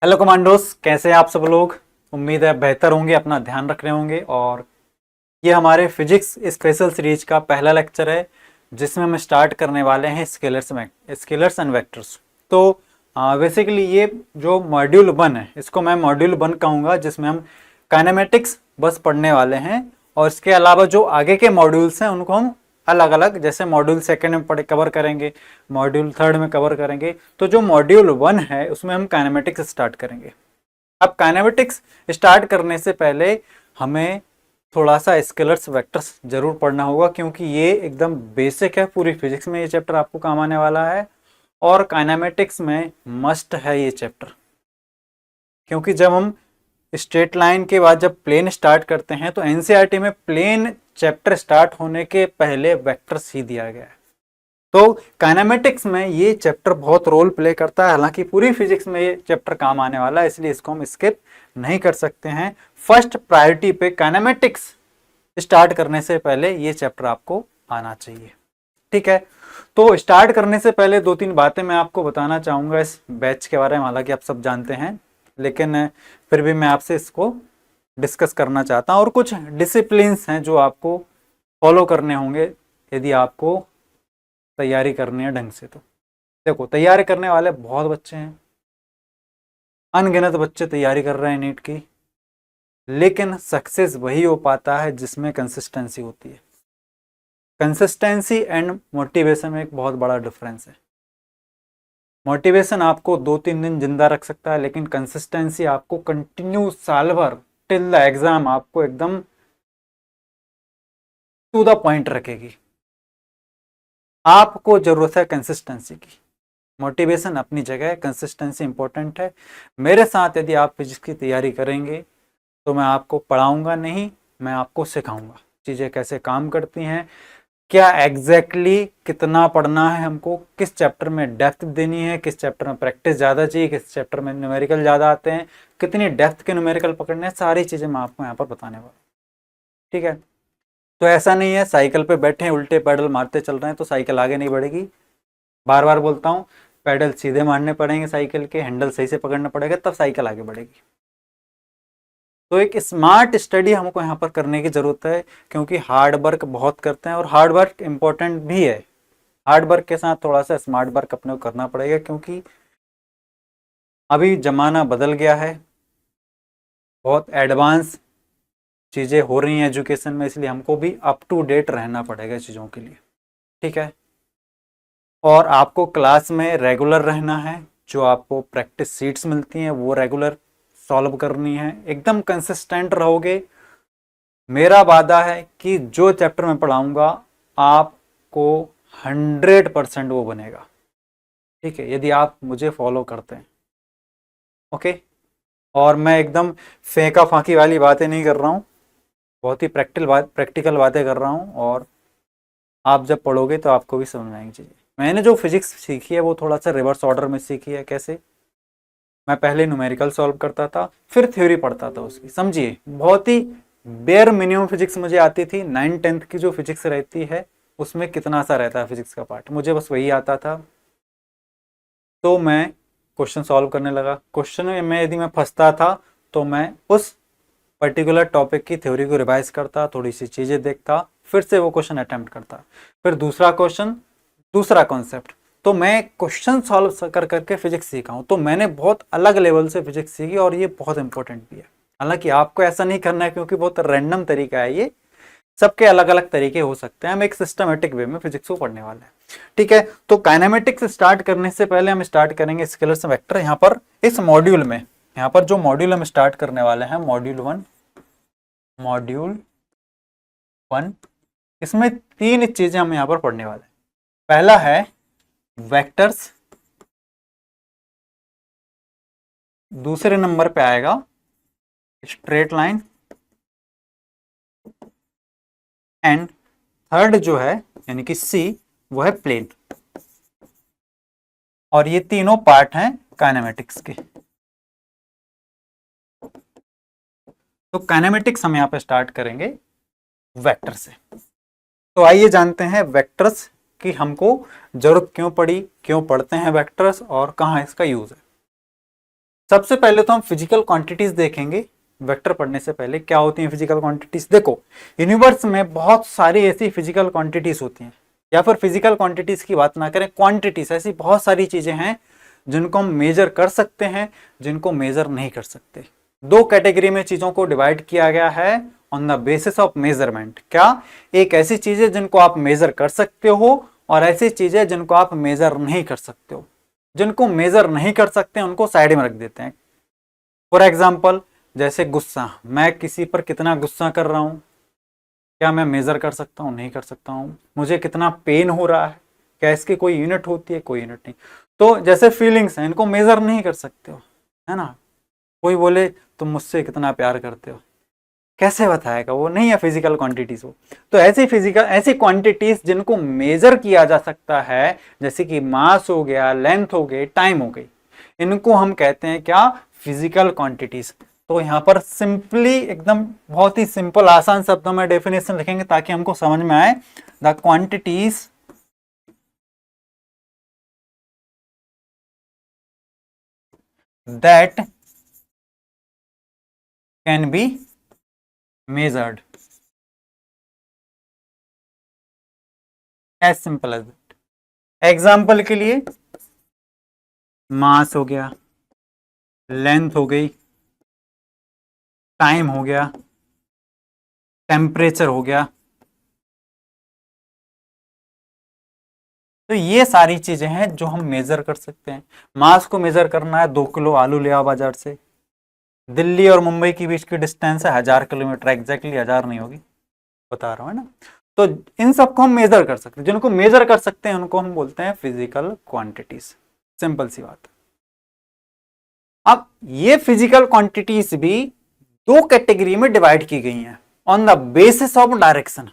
Hello commandos, कैसे हैं आप सब लोग। उम्मीद है बेहतर होंगे, अपना ध्यान रख रहे होंगे। और ये हमारे फिजिक्स स्पेशल सीरीज का पहला लेक्चर है जिसमें हम स्टार्ट करने वाले हैं स्केलर्स एंड वेक्टर्स। तो बेसिकली ये जो मॉड्यूल 1 है इसको मैं मॉड्यूल 1 कहूँगा, जिसमें हम काइनेमेटिक्स बस पढ़ने वाले हैं। और इसके अलावा जो आगे के मॉड्यूल्स हैं उनको हम अलग अलग, जैसे मॉड्यूल 2 में पढ़े कवर करेंगे, मॉड्यूल 3 में कवर करेंगे। तो जो मॉड्यूल 1 है उसमें हम काइनेमेटिक्स स्टार्ट करेंगे। अब काइनेमेटिक्स स्टार्ट करने से पहले हमें थोड़ा सा स्केलर्स वेक्टर्स जरूर पढ़ना होगा, क्योंकि ये एकदम बेसिक है। पूरी फिजिक्स में ये चैप्टर आपको काम आने वाला है और काइनेमेटिक्स में मस्ट है ये चैप्टर। क्योंकि जब हम स्ट्रेट लाइन के बाद जब प्लेन स्टार्ट करते हैं तो एनसीईआरटी में प्लेन चैप्टर स्टार्ट होने के पहले वेक्टर्स ही दिया गया है। तो काइनेमेटिक्स में ये चैप्टर बहुत रोल प्ले करता है। हालांकि पूरी फिजिक्स में ये चैप्टर काम आने वाला है, इसलिए इसको हम स्किप नहीं कर सकते हैं। फर्स्ट प्रायोरिटी पे काइनेमेटिक्स स्टार्ट करने से पहले ये चैप्टर आपको आना चाहिए, ठीक है। तो स्टार्ट करने से पहले 2-3 बातें मैं आपको बताना चाहूंगा इस बैच के बारे में। हालांकि आप सब जानते हैं, लेकिन फिर भी मैं आपसे इसको डिस्कस करना चाहता हूं। और कुछ डिसिप्लिन्स हैं जो आपको फॉलो करने होंगे यदि आपको तैयारी करनी है ढंग से। तो देखो, तैयारी करने वाले बहुत बच्चे हैं, अनगिनत बच्चे तैयारी कर रहे हैं नीट की, लेकिन सक्सेस वही हो पाता है जिसमें कंसिस्टेंसी होती है। कंसिस्टेंसी एंड मोटिवेशन में एक बहुत बड़ा डिफरेंस है। मोटिवेशन आपको 2-3 दिन जिंदा रख सकता है, लेकिन कंसिस्टेंसी आपको कंटिन्यू साल भर टिल द एग्जाम आपको एकदम टू द पॉइंट रखेगी। आपको जरूरत है कंसिस्टेंसी की। मोटिवेशन अपनी जगह है, कंसिस्टेंसी इंपॉर्टेंट है। मेरे साथ यदि आप फिजिक्स की तैयारी करेंगे तो मैं आपको पढ़ाऊंगा नहीं, मैं आपको सिखाऊंगा चीज़ें कैसे काम करती हैं, क्या एग्जैक्टली कितना पढ़ना है हमको, किस चैप्टर में डेप्थ देनी है, किस चैप्टर में प्रैक्टिस ज़्यादा चाहिए, किस चैप्टर में न्यूमेरिकल ज़्यादा आते हैं, कितनी डेप्थ के न्यूमेरिकल पकड़ने हैं, सारी चीज़ें मैं आपको यहाँ पर बताने वाला हूँ, ठीक है। तो ऐसा नहीं है साइकिल पे बैठे हैं उल्टे पैडल मारते चल रहे हैं तो साइकिल आगे नहीं बढ़ेगी। बार बार बोलता हूँ, पैडल सीधे मारने पड़ेंगे, साइकिल के हैंडल सही से पकड़ना पड़ेगा, तब साइकिल आगे बढ़ेगी। तो एक स्मार्ट स्टडी हमको यहाँ पर करने की जरूरत है, क्योंकि हार्ड वर्क बहुत करते हैं और हार्ड वर्क इंपॉर्टेंट भी है। हार्ड वर्क के साथ थोड़ा सा स्मार्ट वर्क अपने को करना पड़ेगा, क्योंकि अभी जमाना बदल गया है, बहुत एडवांस चीज़ें हो रही हैं एजुकेशन में, इसलिए हमको भी अप टू डेट रहना पड़ेगा चीज़ों के लिए, ठीक है। और आपको क्लास में रेगुलर रहना है, जो आपको प्रैक्टिस सीट्स मिलती हैं वो रेगुलर सॉल्व करनी है, एकदम कंसिस्टेंट रहोगे। मेरा वादा है कि जो चैप्टर मैं पढ़ाऊंगा आपको 100% वो बनेगा, ठीक है, यदि आप मुझे फॉलो करते हैं, ओके। और मैं एकदम फेंका फाकी वाली बातें नहीं कर रहा हूँ, बहुत ही प्रैक्टिकल बातें कर रहा हूँ। और आप जब पढ़ोगे तो आपको भी समझ में आएंगी चीज़ें। मैंने जो फिजिक्स सीखी है वो थोड़ा सा रिवर्स ऑर्डर में सीखी है। कैसे? मैं पहले न्यूमेरिकल सॉल्व करता था, फिर थ्योरी पढ़ता था उसकी, समझिए, बहुत ही बेयर मिनिमम फिजिक्स मुझे आती थी। 9th-10th की जो फिजिक्स रहती है उसमें कितना सा रहता है फिजिक्स का पार्ट, मुझे बस वही आता था। तो मैं क्वेश्चन सॉल्व करने लगा, क्वेश्चन में यदि मैं फंसता था तो मैं उस पर्टिकुलर टॉपिक की थ्योरी को रिवाइज करता, थोड़ी सी चीज़ें देखता, फिर से वो क्वेश्चन अटेम्प्ट करता, फिर दूसरा क्वेश्चन, दूसरा कॉन्सेप्ट। तो मैं क्वेश्चन सॉल्व कर करके फिजिक्स सीखा हूँ। तो मैंने बहुत अलग लेवल से फिजिक्स सीखी और ये बहुत इंपॉर्टेंट भी है। हालांकि आपको ऐसा नहीं करना है, क्योंकि बहुत रैंडम तरीका है ये, सबके अलग अलग तरीके हो सकते हैं। हम एक सिस्टमेटिक वे में फिजिक्स को पढ़ने वाले हैं, ठीक है। तो काइनेमेटिक्स स्टार्ट करने से पहले हम स्टार्ट करेंगे स्केलर्स वेक्टर। यहाँ पर इस मॉड्यूल में, यहाँ पर जो मॉड्यूल हम स्टार्ट करने वाले हैं मॉड्यूल 1, इसमें 3 चीजें हम यहाँ पर पढ़ने वाले हैं। पहला है वेक्टर्स, दूसरे नंबर पे आएगा स्ट्रेट लाइन, एंड थर्ड जो है यानी कि सी, वो है प्लेन। और ये तीनों पार्ट हैं काइनेमेटिक्स के। तो काइनेमेटिक्स हम यहाँ पे स्टार्ट करेंगे वेक्टर से। तो आइए जानते हैं वेक्टर्स की हमको जरूरत क्यों पड़ी, क्यों पढ़ते हैं वेक्टर्स और कहाँ इसका यूज है। सबसे पहले तो हम फिजिकल क्वांटिटीज देखेंगे वेक्टर पढ़ने से पहले। क्या होती हैं फिजिकल क्वांटिटीज? देखो, यूनिवर्स में बहुत सारी ऐसी फिजिकल क्वांटिटीज होती हैं, या फिर फिजिकल क्वांटिटीज की बात ना करें, क्वांटिटीज, ऐसी बहुत सारी चीजें हैं जिनको हम मेजर कर सकते हैं, जिनको मेजर नहीं कर सकते। दो कैटेगरी में चीजों को डिवाइड किया गया है on the basis of measurement. क्या? एक ऐसी चीजें जिनको आप मेजर कर सकते हो, और ऐसी चीजें जिनको आप मेजर नहीं कर सकते हो। जिनको मेजर नहीं कर सकते हैं उनको साइड में रख देते हैं। फॉर एग्जाम्पल, जैसे गुस्सा, मैं किसी पर कितना गुस्सा कर रहा हूं, क्या मैं मेजर कर सकता हूं? नहीं कर सकता हूं। मुझे कितना पेन हो रहा है, क्या इसकी कोई यूनिट होती है? कोई यूनिट नहीं। तो जैसे फीलिंग्स हैं, इनको मेजर नहीं कर सकते हो, है ना। कोई बोले तुम मुझसे कितना प्यार करते हो, कैसे बताएगा? वो नहीं है फिजिकल क्वांटिटीज वो। तो ऐसी क्वांटिटीज जिनको मेजर किया जा सकता है, जैसे कि मास हो गया, लेंथ हो गई, टाइम हो गई, इनको हम कहते हैं क्या? Physical quantities. तो यहाँ पर सिंपली एकदम बहुत ही सिंपल आसान शब्दों में डेफिनेशन लिखेंगे ताकि हमको समझ में आए। The quantities that can be measured, as simple as that। Example के लिए, मास हो गया, लेंथ हो गई, टाइम हो गया, टेम्परेचर हो गया। तो ये सारी चीजें हैं जो हम मेजर कर सकते हैं। मास को मेजर करना है, 2 किलो आलू ले आओ बाजार से। दिल्ली और मुंबई के बीच की डिस्टेंस है 1000 किलोमीटर, एग्जैक्टली 1000 नहीं होगी, बता रहा हूं, है ना। तो इन सबको हम मेजर कर सकते हैं। जिनको मेजर कर सकते हैं उनको हम बोलते हैं फिजिकल क्वांटिटीज। सिंपल सी बात। अब ये फिजिकल क्वांटिटीज भी दो कैटेगरी में डिवाइड की गई हैं on the basis of direction.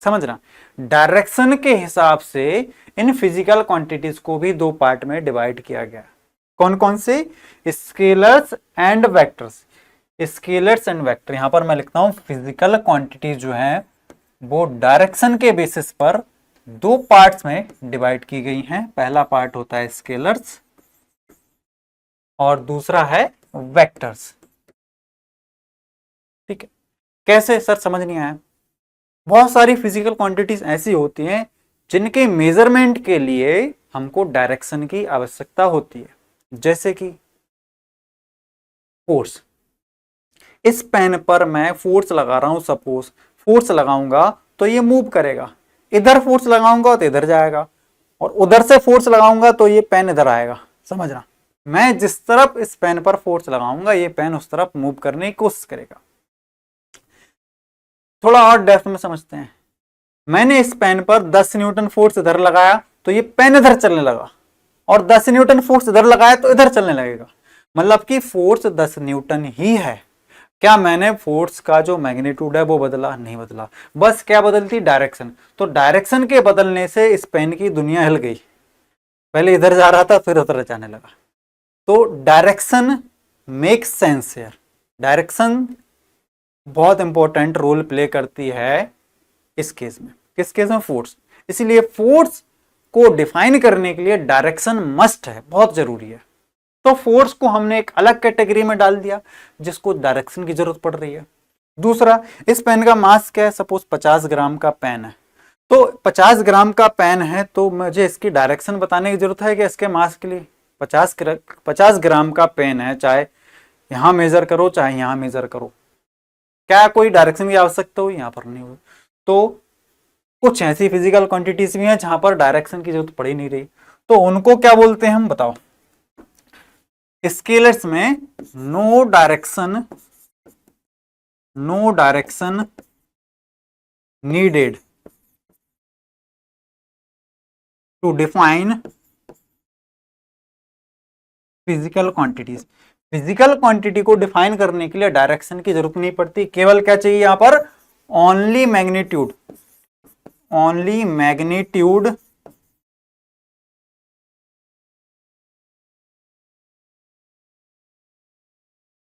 समझना, डायरेक्शन के हिसाब से इन फिजिकल क्वांटिटीज को भी दो पार्ट में डिवाइड किया गया। कौन कौन से? Scalars and vectors. Scalars and vector, यहां पर मैं लिखता हूं फिजिकल क्वांटिटीज जो है वो डायरेक्शन के बेसिस पर दो पार्ट्स में डिवाइड की गई हैं। पहला पार्ट होता है स्केलर्स और दूसरा है वेक्टर्स। ठीक है, कैसे सर? समझ नहीं आया। बहुत सारी फिजिकल क्वांटिटीज ऐसी होती हैं जिनके मेजरमेंट के लिए हमको डायरेक्शन की आवश्यकता होती है। जैसे कि फोर्स, इस पेन पर मैं फोर्स लगा रहा हूं, सपोज फोर्स लगाऊंगा तो ये मूव करेगा। इधर फोर्स लगाऊंगा तो इधर जाएगा, और उधर से फोर्स लगाऊंगा तो ये पेन इधर आएगा। समझना, मैं जिस तरफ इस पेन पर फोर्स लगाऊंगा ये पेन उस तरफ मूव करने की कोशिश करेगा। थोड़ा और डेप्थ में समझते हैं। मैंने इस पेन पर 10 न्यूटन फोर्स इधर लगाया तो ये पेन इधर चलने लगा, और 10 न्यूटन फोर्स इधर लगाया तो इधर चलने लगेगा। मतलब कि फोर्स 10 न्यूटन ही है। क्या मैंने फोर्स का जो मैग्नीट्यूड है वो बदला? नहीं बदला, बस क्या बदलती? डायरेक्शन। तो डायरेक्शन के बदलने से इस पेन की दुनिया हिल गई। पहले इधर जा रहा था फिर उधर जाने लगा। तो direction make sense here. Direction बहुत इंपॉर्टेंट रोल प्ले करती है इस केस में। किस केस में? फोर्स। इसीलिए फोर्स को डिफाइन करने के लिए डायरेक्शन मस्ट है, बहुत जरूरी है। तो फोर्स को हमने एक अलग कैटेगरी में डाल दिया जिसको डायरेक्शन की जरूरत पड़ रही है। दूसरा, इस पेन का मास क्या है? सपोज 50 ग्राम का पेन है, तो 50 ग्राम का पेन है तो मुझे इसकी डायरेक्शन बताने की जरूरत है कि इसके मास के लिए 50 ग्राम का पेन है, चाहे यहां मेजर करो चाहे यहां मेजर करो, क्या कोई डायरेक्शन की आवश्यकता हुई? यहां पर नहीं हुई। तो कुछ ऐसी फिजिकल क्वांटिटीज भी हैं जहां पर डायरेक्शन की जरूरत पड़ ही नहीं रही, तो उनको क्या बोलते हैं हम? बताओ। स्केलर्स में no direction needed to define physical quantities. Physical quantity को डिफाइन करने के लिए डायरेक्शन की जरूरत नहीं पड़ती, केवल क्या चाहिए यहां पर? Only magnitude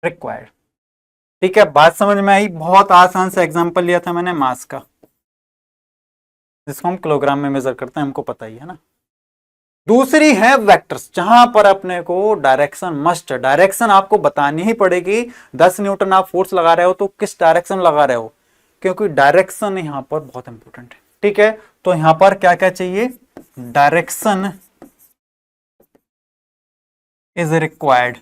required. ठीक है, बात समझ में आई? बहुत आसान सा एग्जांपल लिया था मैंने मास का, जिसको हम किलोग्राम में मेजर करते हैं, हमको पता ही है ना। दूसरी है वेक्टर्स, जहां पर अपने को डायरेक्शन मस्ट, डायरेक्शन आपको बतानी ही पड़ेगी। 10 न्यूटन आप फोर्स लगा रहे हो तो किस डायरेक्शन लगा रहे हो, क्योंकि डायरेक्शन यहां पर बहुत इंपॉर्टेंट है। ठीक है, तो यहां पर क्या क्या चाहिए, direction is required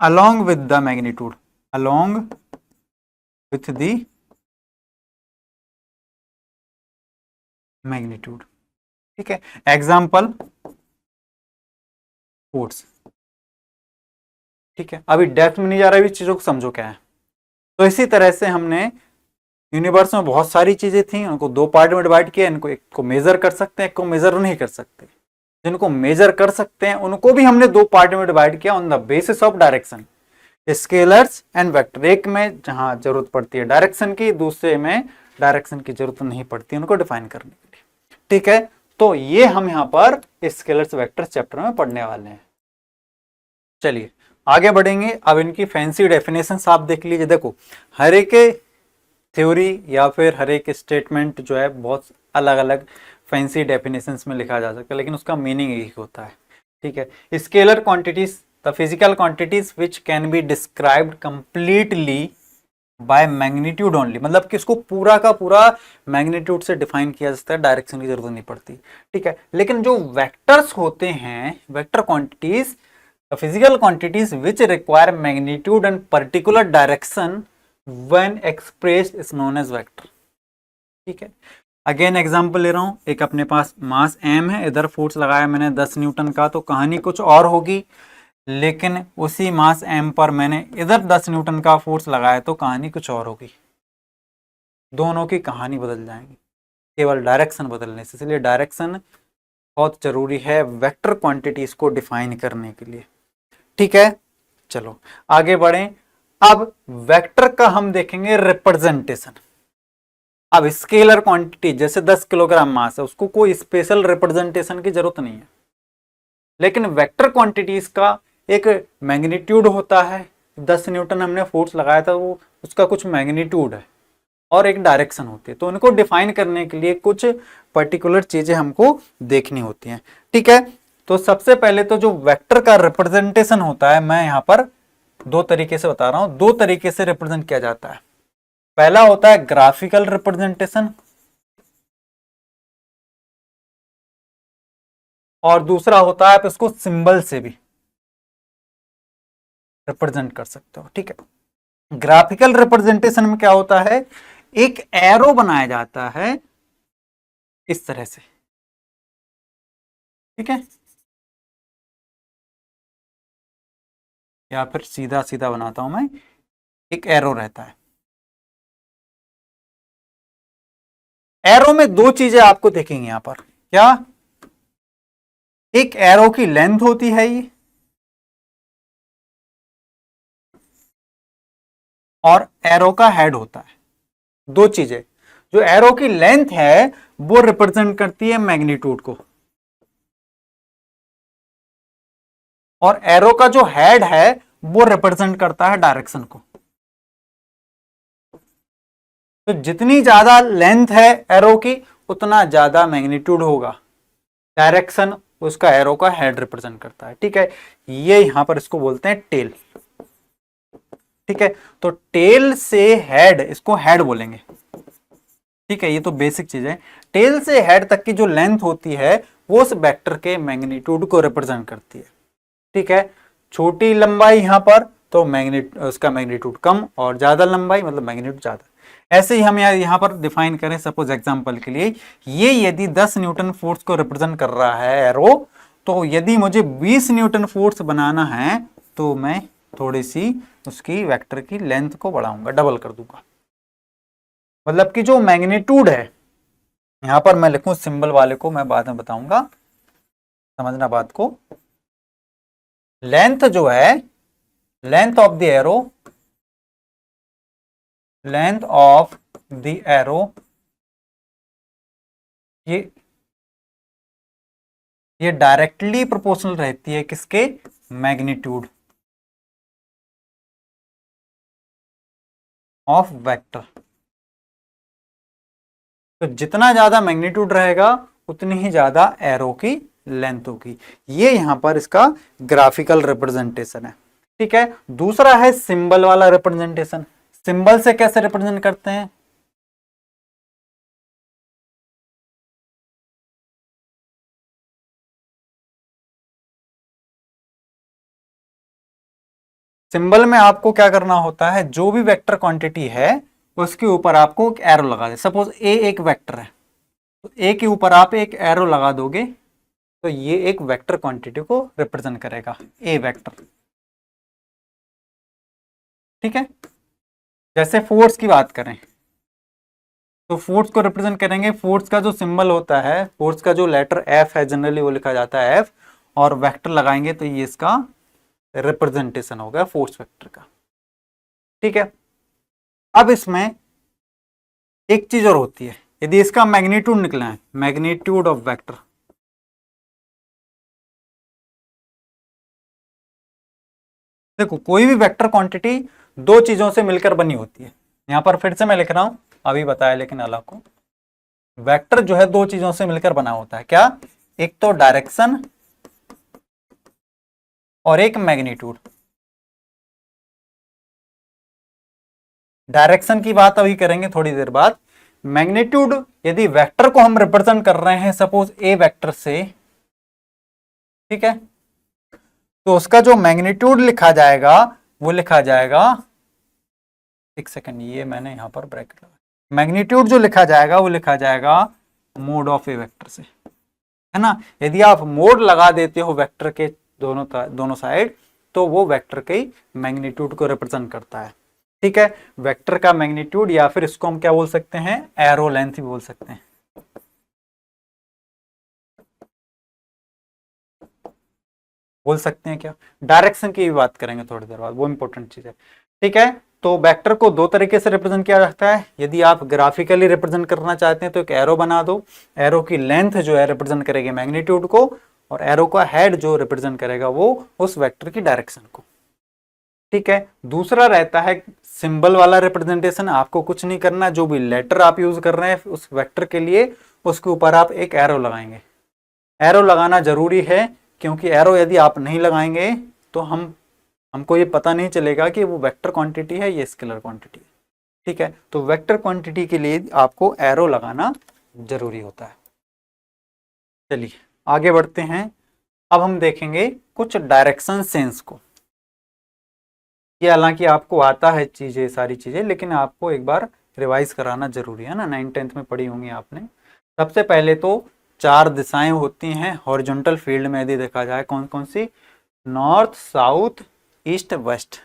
along with the magnitude, along with the magnitude। ठीक है, एग्जाम्पल फोर्स। ठीक है, अभी डेप्थ में नहीं जा रहा, अभी चीजों को समझो क्या है। तो इसी तरह से हमने यूनिवर्स में बहुत सारी चीजें थी, उनको दो पार्ट में डिवाइड किया। इनको एक को मेजर कर सकते हैं, एक को मेजर नहीं कर सकते। जिनको मेजर कर सकते हैं उनको भी हमने दो पार्ट में डिवाइड किया on the basis of direction, scalars and vector. एक में जहां जरूरत पड़ती है डायरेक्शन की, दूसरे में डायरेक्शन की जरूरत नहीं पड़ती उनको डिफाइन करने के लिए। ठीक है, तो ये हम यहां पर स्केलर्स वेक्टर चैप्टर में पढ़ने वाले हैं। चलिए आगे बढ़ेंगे। अब इनकी फैंसी डेफिनेशन आप देख लीजिए। देखो, हर एक थ्योरी या फिर हर एक स्टेटमेंट जो है बहुत अलग अलग फैंसी डेफिनेशंस में लिखा जा सकता है, लेकिन उसका मीनिंग एक होता है। ठीक है, scalar quantities the physical quantities which can be described completely by magnitude only, मतलब कि इसको पूरा का पूरा मैग्नीट्यूड से डिफाइन किया जा सकता है, डायरेक्शन की जरूरत नहीं पड़ती। ठीक है, लेकिन जो वेक्टर्स होते हैं, vector quantities, physical quantities which require magnitude and particular direction when expressed is known as vector. ठीक है, अगेन एग्जांपल ले रहा हूं। एक अपने पास मास m है, इधर फोर्स लगाया मैंने 10 न्यूटन का, तो कहानी कुछ और होगी। लेकिन उसी मास m पर मैंने इधर 10 न्यूटन का फोर्स लगाया तो कहानी कुछ और होगी। दोनों की कहानी बदल जाएंगी केवल डायरेक्शन बदलने से। इसलिए डायरेक्शन बहुत जरूरी है वेक्टर क्वांटिटीज को डिफाइन करने के लिए। ठीक है, चलो आगे बढ़ें। अब वेक्टर का हम देखेंगे रिप्रेजेंटेशन। अब स्केलर क्वांटिटी जैसे 10 किलोग्राम मास है, उसको कोई स्पेशल रिप्रेजेंटेशन की जरूरत नहीं है। लेकिन वेक्टर क्वांटिटीज का एक मैग्नीट्यूड होता है। 10 न्यूटन हमने फोर्स लगाया था, वो उसका कुछ मैग्नीट्यूड है और एक डायरेक्शन होती है। तो उनको डिफाइन करने के लिए कुछ पर्टिकुलर चीजें हमको देखनी होती हैं। ठीक है, तो सबसे पहले तो जो वेक्टर का रिप्रेजेंटेशन होता है, मैं यहां पर दो तरीके से बता रहा हूं, दो तरीके से रिप्रेजेंट किया जाता है। पहला होता है ग्राफिकल रिप्रेजेंटेशन और दूसरा होता है आप इसको सिंबल से भी रिप्रेजेंट कर सकते हो। ठीक है, ग्राफिकल रिप्रेजेंटेशन में क्या होता है, एक एरो बनाया जाता है इस तरह से। ठीक है, या फिर सीधा सीधा बनाता हूं मैं, एक एरो रहता है। एरो में दो चीजें आपको देखेंगे यहां पर, क्या, एक एरो की लेंथ होती है ये, और एरो का हेड होता है। दो चीजें, जो एरो की लेंथ है वो रिप्रेजेंट करती है मैग्नीट्यूड को, और एरो का जो हेड है वो रिप्रेजेंट करता है डायरेक्शन को। तो जितनी ज्यादा लेंथ है एरो की उतना ज्यादा मैग्नीट्यूड होगा। डायरेक्शन उसका एरो का हेड रिप्रेजेंट करता है। ठीक है, ये यहां पर इसको बोलते हैं टेल। ठीक है, तो टेल से हेड, इसको हेड बोलेंगे। ठीक है, ये तो बेसिक चीज है। टेल से हेड तक की जो लेंथ होती है वो उस वेक्टर के मैग्नीट्यूड को रिप्रेजेंट करती है। ठीक है, छोटी लंबाई यहां पर तो उसका मैग्नीट्यूड कम, और ज्यादा लंबाई मतलब मैग्नीट्यूड ज्यादा। ऐसे ही हम यहां पर डिफाइन करें, सपोज एग्जांपल के लिए, ये यदि 10 न्यूटन फोर्स को रिप्रेजेंट कर रहा है एरो, तो यदि मुझे 20 न्यूटन फोर्स बनाना है तो मैं थोड़ी सी उसकी वेक्टर की लेंथ को बढ़ाऊंगा, डबल कर दूंगा। मतलब कि जो मैग्नीट्यूड है, यहां पर मैं लिखूं सिंबल वाले को, मैं बाद में बताऊंगा, समझना बात को। लेंथ जो है, length of the arrow, length of the arrow, ये ये डायरेक्टली प्रोपोर्शनल रहती है किसके, मैग्नीट्यूड ऑफ वेक्टर। तो जितना ज्यादा मैग्नीट्यूड रहेगा उतनी ही ज्यादा एरो की लेंथ होगी। ये यहां पर इसका ग्राफिकल रिप्रेजेंटेशन है। ठीक है, दूसरा है सिंबल वाला रिप्रेजेंटेशन। सिंबल से कैसे रिप्रेजेंट करते हैं? सिंबल में आपको क्या करना होता है, जो भी वेक्टर क्वांटिटी है उसके ऊपर आपको एक एरो लगा दे। सपोज ए एक वेक्टर है, तो ए के ऊपर आप एक एरो लगा दोगे तो ये एक वेक्टर क्वांटिटी को रिप्रेजेंट करेगा, ए वेक्टर। ठीक है, जैसे फोर्स की बात करें तो फोर्स को रिप्रेजेंट करेंगे, फोर्स का जो सिंबल होता है, फोर्स का जो लेटर एफ है जनरली वो लिखा जाता है एफ, और वेक्टर लगाएंगे तो ये इसका रिप्रेजेंटेशन होगा फोर्स वेक्टर का। ठीक है, अब इसमें एक चीज और होती है, यदि इसका मैग्नीट्यूड निकला है, मैग्नीट्यूड ऑफ वेक्टर, देखो कोई भी वेक्टर क्वांटिटी दो चीजों से मिलकर बनी होती है। यहां पर फिर से मैं लिख रहा हूं, अभी बताया लेकिन अलग को। वेक्टर जो है दो चीजों से मिलकर बना होता है, क्या? एक तो डायरेक्शन और एक मैग्नीट्यूड। डायरेक्शन की बात अभी करेंगे थोड़ी देर बाद। मैग्नीट्यूड, यदि वेक्टर को हम रिप्रेजेंट कर रहे हैं सपोज ए वेक्टर से, ठीक है, तो उसका जो मैग्नीट्यूड लिखा जाएगा वो लिखा जाएगा, एक सेकंड, ये मैंने यहां पर ब्रैकेट लगा, मैग्नीट्यूड जो लिखा जाएगा वो लिखा जाएगा मोड ऑफ ए वेक्टर से, है ना। यदि आप मोड लगा देते हो वेक्टर के दोनों साइड, तो वो वेक्टर के मैग्नीट्यूड को रिप्रेजेंट करता है। ठीक है, वेक्टर का मैग्नीट्यूड, या फिर इसको हम क्या बोल सकते हैं, एरो लेंथ भी बोल सकते हैं। बोल सकते हैं क्या? डायरेक्शन की भी बात करेंगे थोड़ी देर बाद, वो इंपॉर्टेंट चीज है। ठीक है, तो वेक्टर को दो तरीके से रिप्रेजेंट किया जाता है। यदि आप ग्राफिकली रिप्रेजेंट करना चाहते हैं तो एक एरो बना दो, एरो की लेंथ जो है रिप्रेजेंट करेगी मैग्नीट्यूड को, और एरो का हेड जो रिप्रेजेंट करेगा वो उस वेक्टर की डायरेक्शन को। ठीक है, दूसरा रहता है सिंबल वाला रिप्रेजेंटेशन। आपको कुछ नहीं करना, जो भी लेटर आप यूज कर रहे हैं उस वेक्टर के लिए, उसके ऊपर आप एक एरो लगाएंगे। एरो लगाना जरूरी है, क्योंकि एरो यदि आप नहीं लगाएंगे तो हमको ये पता नहीं चलेगा कि वो वेक्टर क्वांटिटी है या स्केलर क्वांटिटी है। ठीक है, तो वेक्टर क्वांटिटी के लिए आपको एरो लगाना जरूरी होता है। चलिए आगे बढ़ते हैं। अब हम देखेंगे कुछ डायरेक्शन सेंस को। ये हालांकि आपको आता है चीजें, सारी चीजें, लेकिन आपको एक बार रिवाइज कराना जरूरी है ना, 9th-10th में पढ़ी होंगी आपने। सबसे पहले तो चार दिशाएं होती हैं हॉरिजॉन्टल फील्ड में, यदि देखा जाए कौन कौन सी, नॉर्थ, साउथ, ईस्ट, वेस्ट।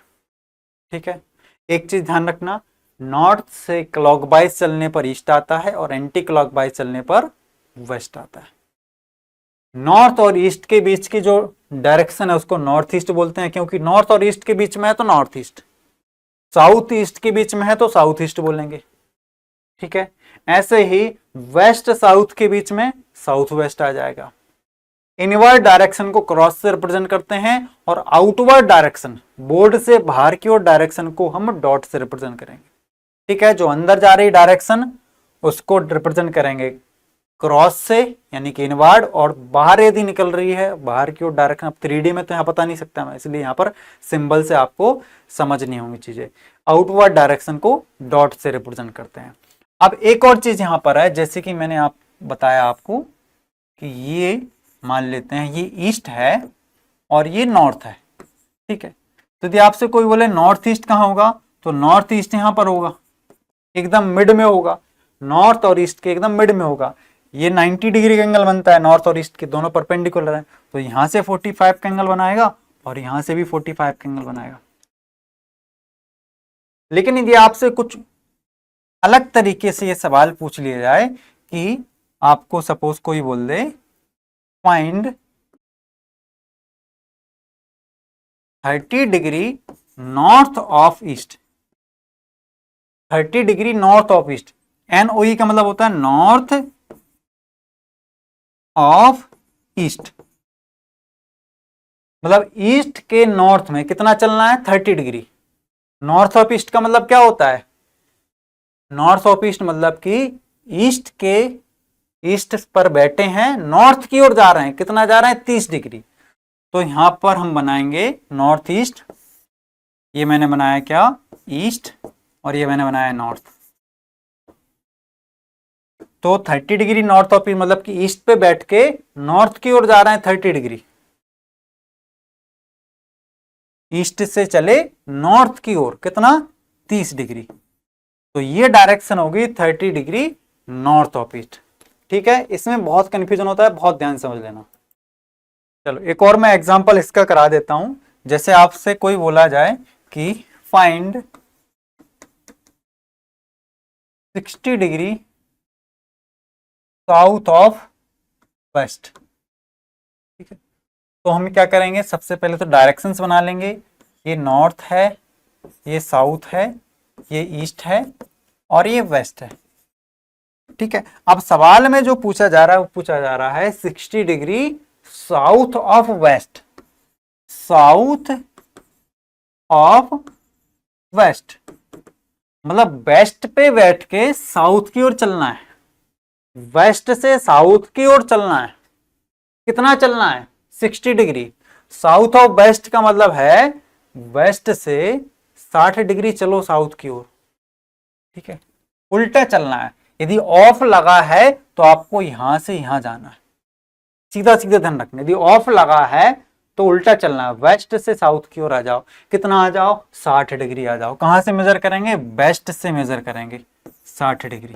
ठीक है, एक चीज ध्यान रखना, नॉर्थ से क्लॉकवाइज चलने पर ईस्ट आता है और एंटी क्लॉकवाइज चलने पर वेस्ट आता है। नॉर्थ और ईस्ट के बीच की जो डायरेक्शन है उसको नॉर्थ ईस्ट बोलते हैं, क्योंकि नॉर्थ और ईस्ट के बीच में है तो नॉर्थ ईस्ट, साउथ ईस्ट के बीच में है तो साउथ ईस्ट बोलेंगे। ठीक है, ऐसे ही वेस्ट साउथ के बीच में साउथ वेस्ट आ जाएगा। इनवर्ड डायरेक्शन को क्रॉस से रिप्रेजेंट करते हैं, और आउटवर्ड डायरेक्शन, बोर्ड से बाहर की ओर डायरेक्शन को हम डॉट से रिप्रेजेंट करेंगे। ठीक है, जो अंदर जा रही डायरेक्शन उसको रिप्रेजेंट करेंगे क्रॉस से, यानी कि इनवर्ड, और बाहर यदि निकल रही है बाहर की ओर डायरेक्शन, अब 3D में तो यहाँ पता नहीं सकता मैं, इसलिए यहाँ पर सिंबल से आपको समझनी होंगी चीजें। आउटवर्ड डायरेक्शन को डॉट से रिप्रेजेंट करते हैं। अब एक और चीज यहाँ पर है, जैसे कि मैंने बताया आपको कि ये मान लेते हैं ये ईस्ट है और ये नॉर्थ है। ठीक है, तो यदि आपसे कोई बोले नॉर्थ ईस्ट कहाँ होगा, तो नॉर्थ ईस्ट यहाँ पर होगा, एकदम मिड में होगा, नॉर्थ और ईस्ट के एकदम मिड में होगा। ये 90 डिग्री का एंगल बनता है, नॉर्थ और ईस्ट के दोनों परपेंडिकुलर है, तो यहां से 45 का एंगल बनाएगा और यहां से भी 45 का एंगल बनाएगा। लेकिन यदि आपसे कुछ अलग तरीके से ये सवाल पूछ लिया जाए कि आपको सपोज कोई बोल they find 30 degree north of east, 30 degree north of east, NOE का मतलब होता है नॉर्थ ऑफ ईस्ट, मतलब ईस्ट के नॉर्थ में कितना चलना है, 30 डिग्री। नॉर्थ ऑफ ईस्ट का मतलब क्या होता है, नॉर्थ ऑफ ईस्ट मतलब कि ईस्ट के ईस्ट पर बैठे हैं, नॉर्थ की ओर जा रहे हैं, कितना जा रहे हैं 30 डिग्री। तो यहां पर हम बनाएंगे नॉर्थ ईस्ट, ये मैंने बनाया क्या ईस्ट, और ये मैंने बनाया नॉर्थ। तो 30 डिग्री नॉर्थ ऑफ ईस्ट मतलब कि ईस्ट पे बैठ के नॉर्थ की ओर जा रहे हैं 30 डिग्री, ईस्ट से चले नॉर्थ की ओर कितना 30 डिग्री। तो ये डायरेक्शन होगी 30 डिग्री नॉर्थ ऑफ ईस्ट। ठीक है, इसमें बहुत कंफ्यूजन होता है, बहुत ध्यान समझ लेना। चलो एक और मैं एग्जांपल इसका करा देता हूं। जैसे आपसे कोई बोला जाए कि find 60 degree south of west. ठीक है, तो हम क्या करेंगे, सबसे पहले तो डायरेक्शंस बना लेंगे। ये नॉर्थ है, ये साउथ है, ये ईस्ट है और ये वेस्ट है। ठीक है, अब सवाल में जो पूछा जा रहा है वो पूछा जा रहा है 60 degree south of west, south of west मतलब वेस्ट पे बैठ के साउथ की ओर चलना है, वेस्ट से साउथ की ओर चलना है। कितना चलना है 60 डिग्री। साउथ ऑफ वेस्ट का मतलब है वेस्ट से 60 डिग्री चलो साउथ की ओर। ठीक है, उल्टा चलना है। यदि ऑफ लगा है तो आपको यहां से यहां जाना है, सीधा सीधा ध्यान रखना। यदि ऑफ लगा है तो उल्टा चलना है, वेस्ट से साउथ की ओर आ जाओ। कितना आ जाओ 60 डिग्री आ जाओ। कहां से मेजर करेंगे, वेस्ट से मेजर करेंगे 60 डिग्री।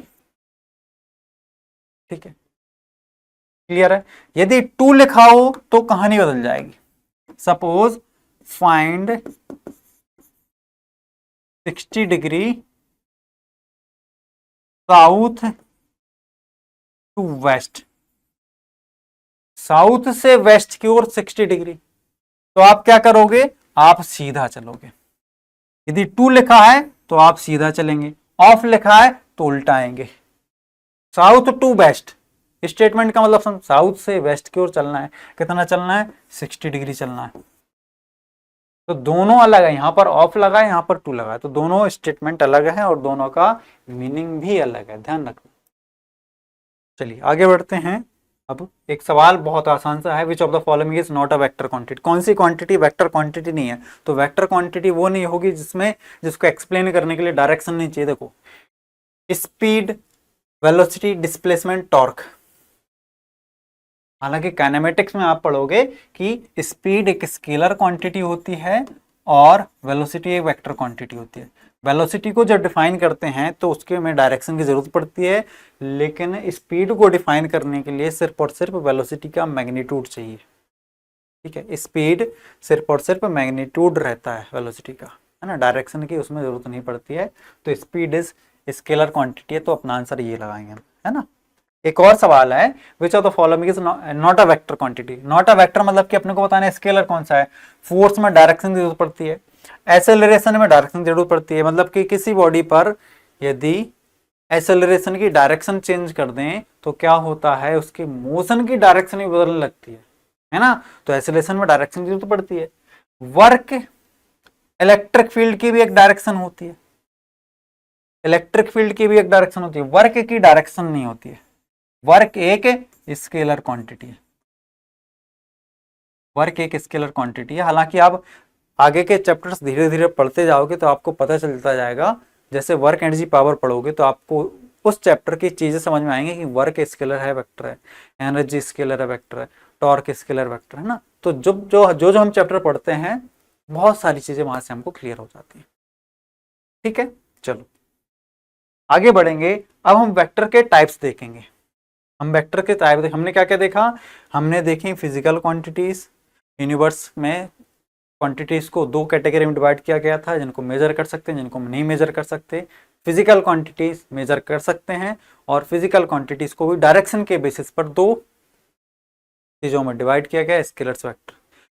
ठीक है, क्लियर है। यदि 2 लिखा हो तो कहानी बदल जाएगी। Suppose find 60 degree south to west, south से वेस्ट की ओर 60 डिग्री। तो आप क्या करोगे, आप सीधा चलोगे। यदि 2 लिखा है तो आप सीधा चलेंगे, ऑफ लिखा है तो उल्टा आएंगे। साउथ टू वेस्ट स्टेटमेंट का मतलब साउथ से वेस्ट की ओर चलना है। कितना चलना है 60 डिग्री चलना है। तो दोनों अलग है, यहां पर ऑफ लगा है, यहां पर 2 लगा है, तो दोनों स्टेटमेंट अलग है और दोनों का मीनिंग भी अलग है, ध्यान रखना। चलिए आगे बढ़ते हैं। अब एक सवाल बहुत आसान सा है, which of the following is not a vector quantity. कौन सी क्वांटिटी वेक्टर क्वांटिटी नहीं है। तो वेक्टर क्वांटिटी वो नहीं होगी जिसको एक्सप्लेन करने के लिए डायरेक्शन नहीं चाहिए। देखो स्पीड, वेलोसिटी, डिस्प्लेसमेंट, टॉर्क। हालांकि काइनेमेटिक्स में आप पढ़ोगे कि स्पीड एक स्केलर क्वांटिटी होती है और वेलोसिटी एक वेक्टर क्वांटिटी होती है। वेलोसिटी को जब डिफाइन करते हैं तो उसके में डायरेक्शन की जरूरत पड़ती है, लेकिन स्पीड को डिफाइन करने के लिए सिर्फ और सिर्फ वेलोसिटी का मैग्नीट्यूड चाहिए। ठीक है, स्पीड सिर्फ और सिर्फ मैग्नीट्यूड रहता है वेलोसिटी का, है ना, डायरेक्शन की उसमें जरूरत नहीं पड़ती है। तो स्पीड इज स्केलर क्वांटिटी है, तो अपना आंसर ये लगाएंगे हम, है ना। एक और सवाल है, which of the following is not a vector quantity. Not a vector मतलब कि अपने को बताना है स्केलर कौन सा है। फोर्स में डायरेक्शन की जरूरत पड़ती है, एक्सेलरेशन में डायरेक्शन की जरूरत पड़ती है। मतलब कि किसी बॉडी पर यदि एक्सेलरेशन की डायरेक्शन चेंज कर दें तो क्या होता है, उसकी मोशन की डायरेक्शन भी बदलने लगती है ना। तो एक्सेलरेशन में डायरेक्शन की जरूरत पड़ती है। वर्क, इलेक्ट्रिक फील्ड की भी एक डायरेक्शन होती है, इलेक्ट्रिक फील्ड की भी एक डायरेक्शन होती है, वर्क की डायरेक्शन नहीं होती है। वर्क एक स्केलर क्वांटिटी है, वर्क एक स्केलर क्वांटिटी है। हालांकि आप आगे के चैप्टर्स धीरे धीरे पढ़ते जाओगे तो आपको पता चलता जाएगा। जैसे वर्क एनर्जी पावर पढ़ोगे तो आपको उस चैप्टर की चीजें समझ में आएंगी कि वर्क स्केलर है वेक्टर है, एनर्जी स्केलर है वेक्टर है, टॉर्क स्केलर वेक्टर है ना। तो जो हम चैप्टर पढ़ते हैं बहुत सारी चीजें वहां से हमको क्लियर हो जाती है। ठीक है, चलो आगे बढ़ेंगे। अब हम वेक्टर के टाइप्स देखेंगे। हम वेक्टर के टाइप हमने क्या क्या देखा, हमने देखी फिजिकल क्वांटिटीज। यूनिवर्स में क्वांटिटीज को 2 कैटेगरी में डिवाइड किया गया था, जिनको मेजर कर सकते हैं, जिनको नहीं मेजर कर सकते। फिजिकल क्वांटिटीज मेजर कर सकते हैं और फिजिकल क्वांटिटीज को भी डायरेक्शन के बेसिस पर 2 चीजों में डिवाइड किया गया, स्केलर्स वेक्टर।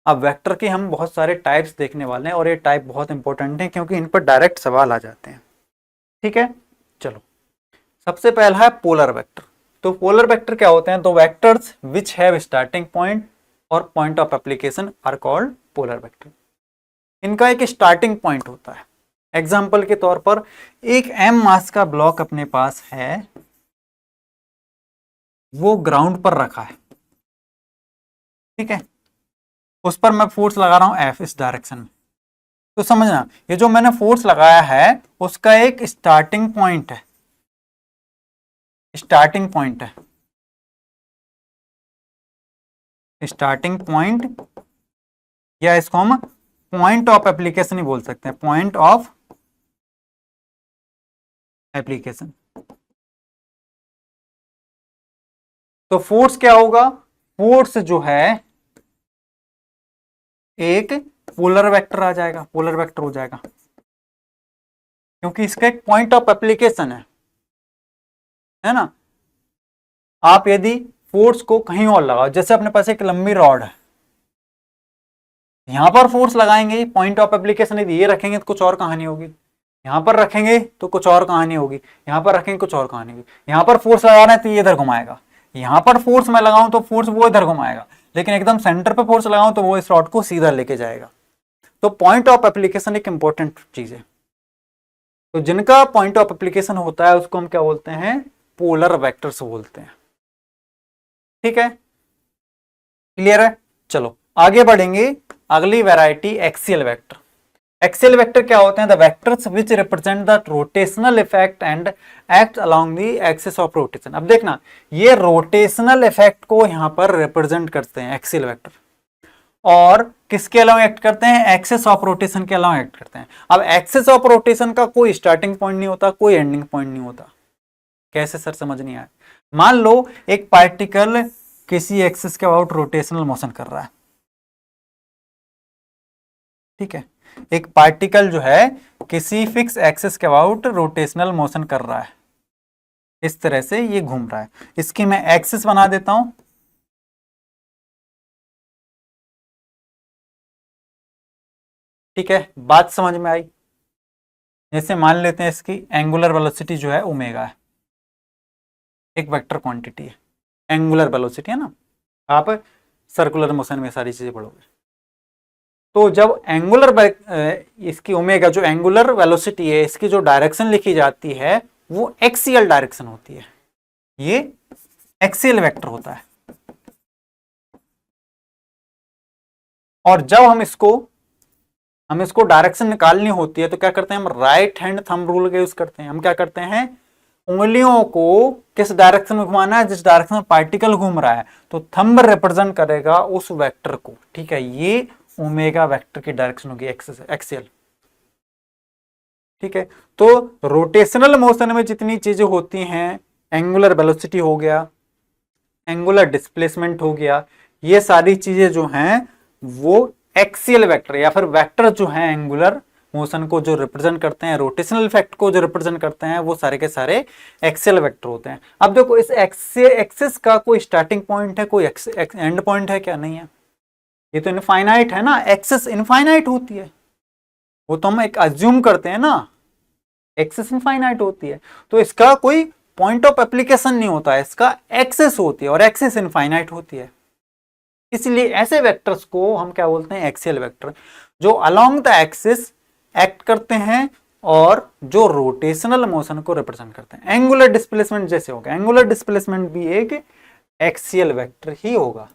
अब वेक्टर के हम बहुत सारे टाइप्स देखने वाले हैं और ये टाइप बहुत इंपॉर्टेंट हैं क्योंकि इन पर डायरेक्ट सवाल आ जाते हैं। ठीक है, चलो सबसे पहला है पोलर वेक्टर। तो पोलर वेक्टर क्या होते हैं, तो vectors which have starting point और point of application are called polar vector. इनका एक स्टार्टिंग पॉइंट होता है। एग्जाम्पल के तौर पर एक m मास का ब्लॉक अपने पास है, वो ग्राउंड पर रखा है, ठीक है, उस पर मैं फोर्स लगा रहा हूं एफ इस डायरेक्शन में। तो समझना, ये जो मैंने फोर्स लगाया है उसका एक स्टार्टिंग पॉइंट है, स्टार्टिंग पॉइंट है, स्टार्टिंग पॉइंट, या इसको हम पॉइंट ऑफ एप्लीकेशन ही बोल सकते हैं, पॉइंट ऑफ एप्लीकेशन। तो फोर्स क्या होगा, फोर्स जो है एक पोलर वेक्टर आ जाएगा, पोलर वेक्टर हो जाएगा, क्योंकि इसका एक पॉइंट ऑफ एप्लीकेशन है ना। आप यदि फोर्स को कहीं और लगाओ, जैसे अपने पास एक लंबी रॉड है, यहां पर फोर्स लगाएंगे, पॉइंट ऑफ एप्लीकेशन यदि ये रखेंगे तो कुछ और कहानी होगी, यहां पर रखेंगे तो कुछ और कहानी होगी, यहां पर रखेंगे कुछ और कहानी होगी। यहां पर फोर्स लगा रहे हैं तो ये इधर घुमाएगा, यहां पर फोर्स मैं लगाऊं तो फोर्स वो इधर घुमाएगा, लेकिन एकदम सेंटर पे फोर्स लगाऊं तो वो इस रॉड को सीधा लेके जाएगा। तो पॉइंट ऑफ एप्लीकेशन एक इंपॉर्टेंट चीज है। तो जिनका पॉइंट ऑफ एप्लीकेशन होता है उसको हम क्या बोलते हैं, पोलर वेक्टर्स बोलते हैं, ठीक है, क्लियर है। चलो आगे बढ़ेंगे, अगली variety axial vector. Axial vector क्या होते हैं, the vectors which represent the rotational effect and act along the axis of rotation. अब देखना, ये रोटेशनल इफेक्ट को यहां पर रिप्रेजेंट करते हैं एक्सियल वेक्टर, और किसके अलावा एक्ट करते हैं, एक्सिस ऑफ रोटेशन के अलावा एक्ट करते हैं। अब एक्सिस ऑफ रोटेशन का कोई स्टार्टिंग पॉइंट नहीं होता, कोई एंडिंग पॉइंट नहीं होता। कैसे सर, समझ नहीं आया। मान लो एक पार्टिकल किसी एक्सिस के अबाउट रोटेशनल मोशन कर रहा है, ठीक है, एक पार्टिकल जो है किसी फिक्स एक्सिस के अबाउट रोटेशनल मोशन कर रहा है, इस तरह से ये घूम रहा है, इसकी मैं एक्सिस बना देता हूं, ठीक है, बात समझ में आई। जैसे मान लेते हैं इसकी एंगुलर वेलोसिटी जो है ओमेगा है, एक वेक्टर क्वांटिटी है, एंगुलर वेलोसिटी है ना, आप सर्कुलर मोशन में सारी चीजें पढ़ोगे। तो जब एंगुलर इसकी ओमेगा जो एंगुलर वेलोसिटी है, इसकी जो डायरेक्शन लिखी जाती है वो एक्सियल डायरेक्शन होती है, ये एक्सियल वेक्टर होता है। और जब हम इसको डायरेक्शन निकालनी होती है तो क्या करते हैं, हम राइट हैंड थंब रूल का यूज करते हैं। हम क्या करते हैं, उंगलियों को किस डायरेक्शन में घुमाना है, जिस डायरेक्शन में पार्टिकल घूम रहा है, तो थंब रिप्रेजेंट करेगा उस वेक्टर को, ठीक है, ये ओमेगा वेक्टर की डायरेक्शन होगी, एक्सियल, ठीक है। तो रोटेशनल मोशन में जितनी चीजें होती हैं, एंगुलर वेलोसिटी हो गया, एंगुलर डिस्प्लेसमेंट हो गया, ये सारी चीजें जो हैं वो एक्सियल वेक्टर या फिर वेक्टर जो है एंगुलर मोशन को जो रिप्रेजेंट करते हैं, रोटेशनल इफेक्ट को जो रिप्रेजेंट करते हैं, वो सारे के सारे एक्सियल वेक्टर होते हैं। अब देखो, इस एक्सिस का कोई स्टार्टिंग पॉइंट है, कोई एंड पॉइंट है क्या, नहीं है, ये तो इनफाइनाइट है ना, एक्सिस इनफाइनाइट होती है, वो तो हम एक अज्यूम करते हैं ना, एक्सिस इनफाइनाइट होती है, तो इसका कोई पॉइंट ऑफ एप्लीकेशन नहीं होता है, इसका एक्सिस होती है, और एक्सिस इनफाइनाइट होती है। इसलिए ऐसे वेक्टर्स को हम क्या बोलते हैं, एक्सियल वेक्टर, जो अलोंग द एक्सिस एक्ट करते हैं और जो रोटेशनल मोशन को रिप्रेजेंट करते हैं। एंगुलर डिस्प्लेसमेंट जैसे होगा, एंगुलर डिस्प्लेसमेंट भी एक एक्सियल वेक्टर ही होगा।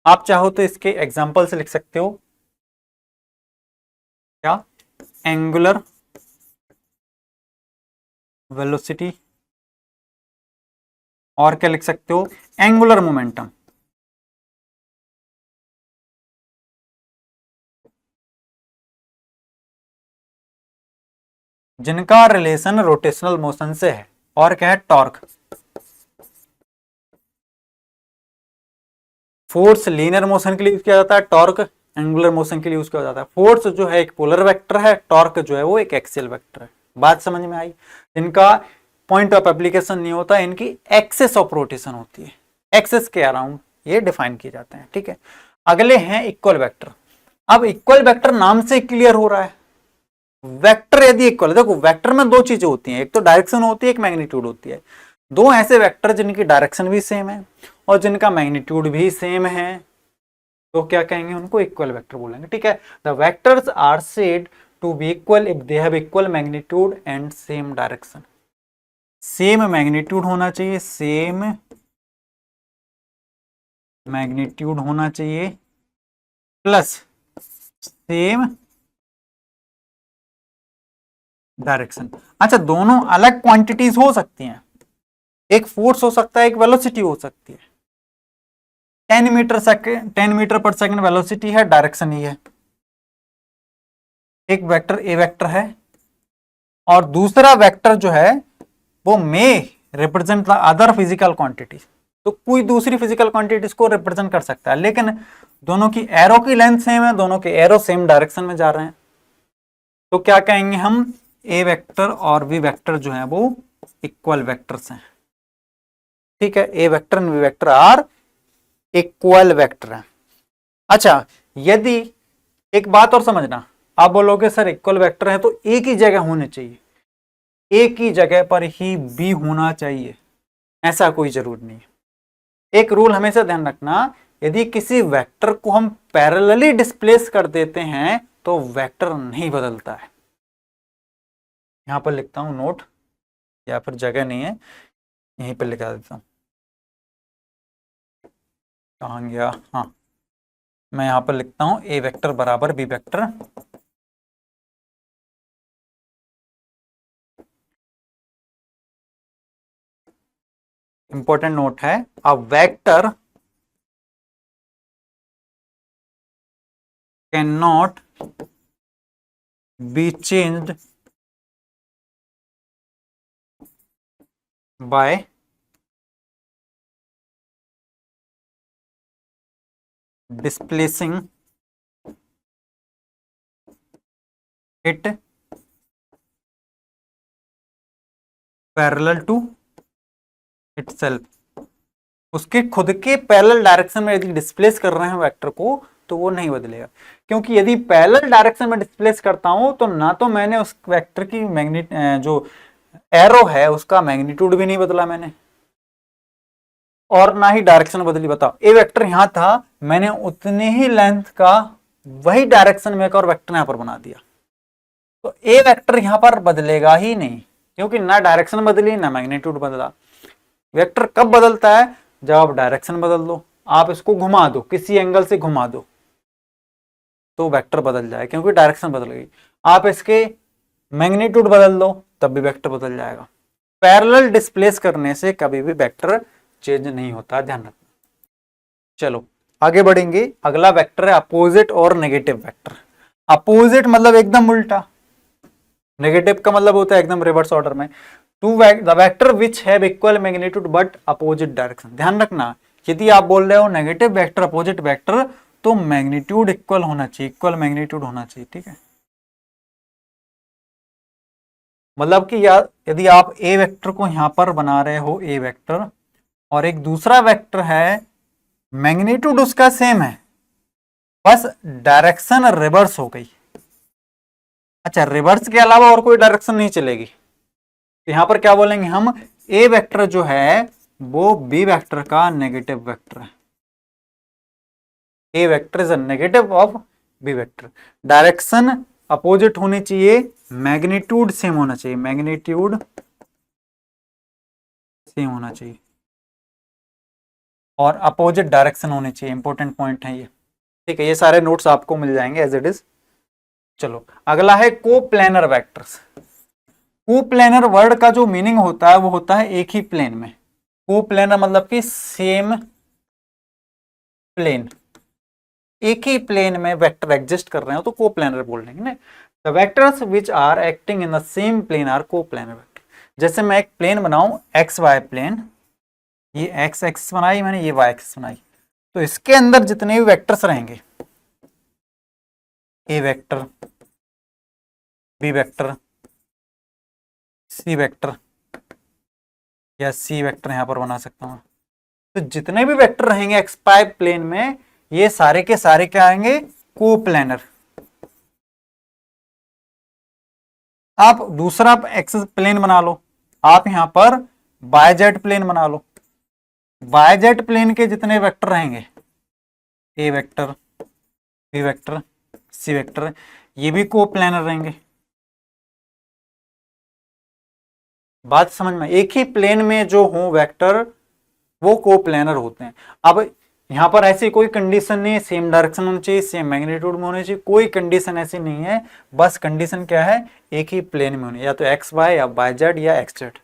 आप चाहो तो इसके एग्जांपल से लिख सकते हो, क्या, एंगुलर वेलोसिटी, और क्या लिख सकते हो, एंगुलर मोमेंटम। जिनका रिलेशन रोटेशनल मोशन से है, और क्या है, टॉर्क। फोर्स लीनियर मोशन के लिए यूज किया जाता है, टॉर्क एंगुलर मोशन के लिए यूज किया जाता है। फोर्स जो है एक पोलर वेक्टर है, टॉर्क जो है वो एक एक्सियल वेक्टर है। बात समझ में आई। इनका पॉइंट ऑफ एप्लीकेशन नहीं होता, इनकी एक्सिस ऑफ रोटेशन होती है, एक्सिस के अराउंड ये डिफाइन किए जाते हैं, ठीक है। अगले हैं इक्वल वेक्टर। अब इक्वल वेक्टर नाम से क्लियर हो रहा है, वेक्टर यदि इक्वल है, देखो वेक्टर में दो चीजें होती हैं, एक तो डायरेक्शन होती है, एक मैग्नीट्यूड होती है। दो ऐसे वेक्टर जिनकी डायरेक्शन भी सेम है और जिनका मैग्नीट्यूड भी सेम है, तो क्या कहेंगे, उनको इक्वल वेक्टर बोलेंगे, ठीक है। The vectors are said to be equal if they have equal magnitude and same direction. Same magnitude होना चाहिए, सेम मैग्नीट्यूड होना चाहिए प्लस सेम डायरेक्शन। अच्छा, दोनों अलग क्वांटिटीज हो सकती हैं, एक फोर्स हो सकता है, एक वेलोसिटी हो सकती है। 10 मीटर पर सेकंड वेलोसिटी है, डायरेक्शन ही है। एक वेक्टर ए वेक्टर है और दूसरा वेक्टर जो है वो may represent the other physical quantity. तो कोई दूसरी फिजिकल क्वांटिटीज को रिप्रेजेंट कर सकता है, लेकिन दोनों की एरो की लेंथ सेम है, दोनों के एरो सेम डायरेक्शन में जा रहे हैं। तो क्या कहेंगे हम, ए वेक्टर और बी वेक्टर जो है वो इक्वल वेक्टर्स हैं। ठीक है, A vector and B vector are equal vector है। अच्छा, यदि एक बात और समझना, आप बोलोगे सर इक्वल वेक्टर है तो एक ही जगह होने चाहिए, एक ही जगह पर ही बी होना चाहिए, ऐसा कोई जरूर नहीं है। एक रूल हमेशा ध्यान रखना, यदि किसी वेक्टर को हम पैरेलली डिस्प्लेस कर देते हैं तो वेक्टर नहीं बदलता है। यहां पर लिखता हूं नोट, या फिर जगह नहीं है, यहीं पर लिखा देता हूं। कहां गया, हाँ, मैं यहां पर लिखता हूं ए वेक्टर बराबर बी वेक्टर। इंपॉर्टेंट नोट है, a vector cannot be changed by displacing it parallel to itself. उसके खुद के पैरेलल डायरेक्शन में यदि डिस्प्लेस कर रहे हैं वेक्टर को तो वो नहीं बदलेगा, क्योंकि यदि पैरेलल डायरेक्शन में डिस्प्लेस करता हूं तो ना तो मैंने उस वेक्टर की जो एरो है उसका मैग्नीट्यूड भी नहीं बदला मैंने, और ना ही डायरेक्शन बदली। बताओ, ए वेक्टर यहां था, मैंने उतनी ही लेंथ का वही डायरेक्शन में एक और वेक्टर यहां पर बना दिया, तो ए वेक्टर यहां पर बदलेगा ही नहीं, क्योंकि ना डायरेक्शन बदली ना मैग्नीट्यूड बदला। वेक्टर कब बदलता है, जब आप डायरेक्शन बदल दो, आप इसको घुमा दो, किसी एंगल से घुमा दो तो वेक्टर बदल जाए, क्योंकि डायरेक्शन बदल गई। आप इसके मैग्नीट्यूड बदल दो तब भी वेक्टर बदल जाएगा। पैरेलल डिस्प्लेस करने से कभी भी वेक्टर चेंज नहीं होता, ध्यान रखना। चलो आगे बढ़ेंगे, अगला वेक्टर है अपोजिट और नेगेटिव वेक्टर। अपोजिट मतलब एकदम उल्टा, नेगेटिव का मतलब होता है एकदम रिवर्स ऑर्डर में। Two the vector which have equal magnitude but opposite direction. ध्यान रखना, यदि आप बोल रहे हो नेगेटिव वेक्टर अपोजिट वेक्टर तो मैग्नीट्यूड इक्वल होना चाहिए, इक्वल मैग्नीट्यूड होना चाहिए। ठीक है, मतलब कि यदि आप ए वेक्टर को यहां पर बना रहे हो ए वेक्टर, और एक दूसरा वेक्टर है मैग्नीट्यूड उसका सेम है, बस डायरेक्शन रिवर्स हो गई। अच्छा, रिवर्स के अलावा और कोई डायरेक्शन नहीं चलेगी, तो यहां पर क्या बोलेंगे हम, ए वेक्टर जो है वो बी वेक्टर का नेगेटिव वेक्टर है। A vector is a negative of B vector. Direction opposite होनी चाहिए, मैग्नीट्यूड सेम होना चाहिए, मैग्नीट्यूड सेम होना चाहिए, और अपोजिट डायरेक्शन होनी चाहिए। इंपॉर्टेंट पॉइंट है ये। ठीक है, ये सारे नोट्स आपको मिल जाएंगे एज इट इज। चलो अगला है कोप्लेनर वेक्टर्स। कोप्लेनर वर्ड का जो मीनिंग होता है वो होता है एक ही प्लेन में। कोप्लेनर मतलब कि सेम प्लेन, एक ही प्लेन में वेक्टर एग्जिस्ट कर रहे हो तो कोप्लेनर बोल देंगे ना। The vectors which are acting in the same plane are coplanar vector. जैसे मैं एक प्लेन बनाऊं एक्स वाई प्लेन, ये एक्स एक्सिस बनाई मैंने, ये वाई एक्सिस बनाई, तो इसके अंदर जितने भी वेक्टर्स रहेंगे, A vector B vector C vector, या सी वेक्टर यहां पर बना सकता हूं, तो जितने भी वेक्टर रहेंगे एक्स वाई प्लेन में ये सारे के सारे क्या आएंगे, कोप्लेनर। आप दूसरा एक्सिस प्लेन बना लो, आप यहां पर बायजेट प्लेन बना लो, बायजेट प्लेन के जितने वेक्टर रहेंगे, A vector B vector C vector, ये भी कोप्लेनर रहेंगे। बात समझ में, एक ही प्लेन में जो हो वेक्टर वो कोप्लेनर होते हैं। अब यहां पर ऐसी कोई कंडीशन नहीं है सेम डायरेक्शन होनी चाहिए, सेम मैग्नीट्यूड में होनी चाहिए, कोई कंडीशन ऐसी नहीं है। बस कंडीशन क्या है, एक ही प्लेन में होनी, या तो एक्स वाई या वाई जेड या एक्स जेड।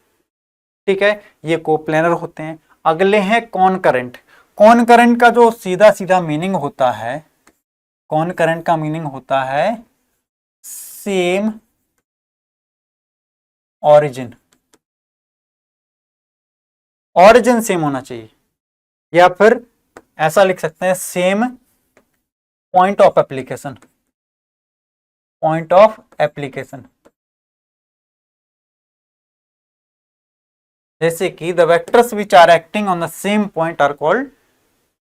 ठीक है, ये कोप्लेनर होते हैं। अगले हैं कॉन करंट। कॉन करंट का जो सीधा सीधा मीनिंग होता है, कॉन करंट का मीनिंग होता है सेम ऑरिजिन, ऑरिजिन सेम होना चाहिए, या फिर ऐसा लिख सकते हैं same point of application, point of application. जैसे कि the vectors which are acting on the same point are called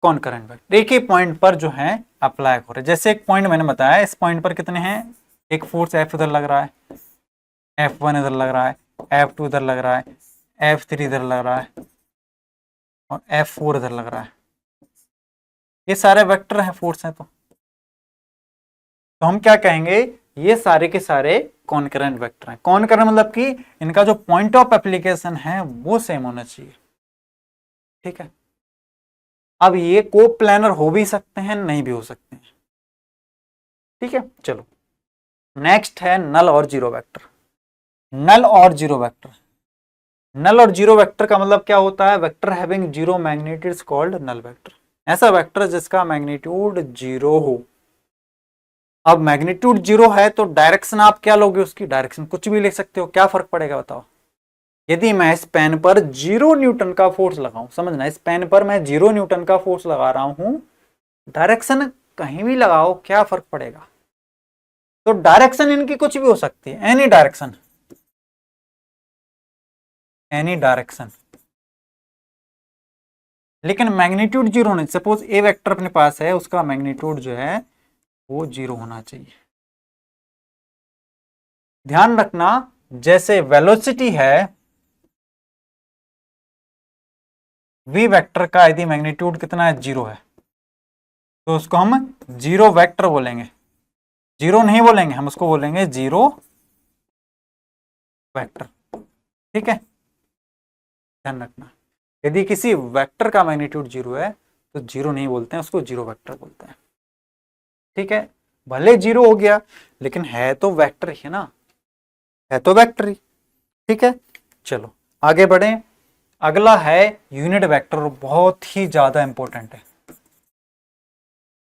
concurrent vector. एक ही पॉइंट पर जो है अप्लाई हो रहे हैं। जैसे एक पॉइंट मैंने बताया, इस पॉइंट पर कितने हैं, एक फोर्स एफ इधर लग रहा है, F1 इधर लग रहा है, F2 इधर लग रहा है, F3 इधर लग रहा है और F4 इधर लग रहा है। ये सारे वेक्टर हैं, फोर्स हैं। तो हम क्या कहेंगे, ये सारे के सारे कॉनकरेंट वेक्टर हैं। कॉनकरेंट मतलब कि इनका जो पॉइंट ऑफ एप्लीकेशन है वो सेम होना चाहिए। ठीक है, अब ये कोप्लेनर हो भी सकते हैं, नहीं भी हो सकते हैं। ठीक है, चलो नेक्स्ट है नल और जीरो वेक्टर। नल और जीरो वेक्टर, नल और जीरो वेक्टर का मतलब क्या होता है, vector having zero magnitude is called null vector. ऐसा वेक्टर जिसका मैग्नीट्यूड जीरो हो। अब मैग्नीट्यूड जीरो है तो डायरेक्शन आप क्या लोगे, उसकी डायरेक्शन कुछ भी ले सकते हो, क्या फर्क पड़ेगा बताओ। यदि मैं इस पेन पर 0 न्यूटन का फोर्स लगाऊं, समझना, इस पेन पर मैं 0 न्यूटन का फोर्स लगा रहा हूं, डायरेक्शन कहीं भी लगाओ क्या फर्क पड़ेगा। तो डायरेक्शन इनकी कुछ भी हो सकती है, एनी डायरेक्शन, एनी डायरेक्शन। लेकिन मैग्नीट्यूड जीरो नहीं। सपोज ए वेक्टर अपने पास है, उसका मैग्नीट्यूड जो है वो जीरो होना चाहिए। ध्यान रखना, जैसे वेलोसिटी है, वी वेक्टर का यदि मैग्नीट्यूड कितना है, जीरो है, तो उसको हम जीरो वेक्टर बोलेंगे। जीरो नहीं बोलेंगे, हम उसको बोलेंगे जीरो वेक्टर। ठीक है, ध्यान रखना, यदि किसी वेक्टर का मैग्नीट्यूड जीरो है तो जीरो नहीं बोलते हैं, उसको जीरो वेक्टर बोलते हैं। ठीक है, भले जीरो हो गया लेकिन है तो वेक्टर ही है ना, है तो वेक्टर ही। ठीक है, चलो आगे बढ़े। अगला है यूनिट वेक्टर, बहुत ही ज्यादा इंपॉर्टेंट है,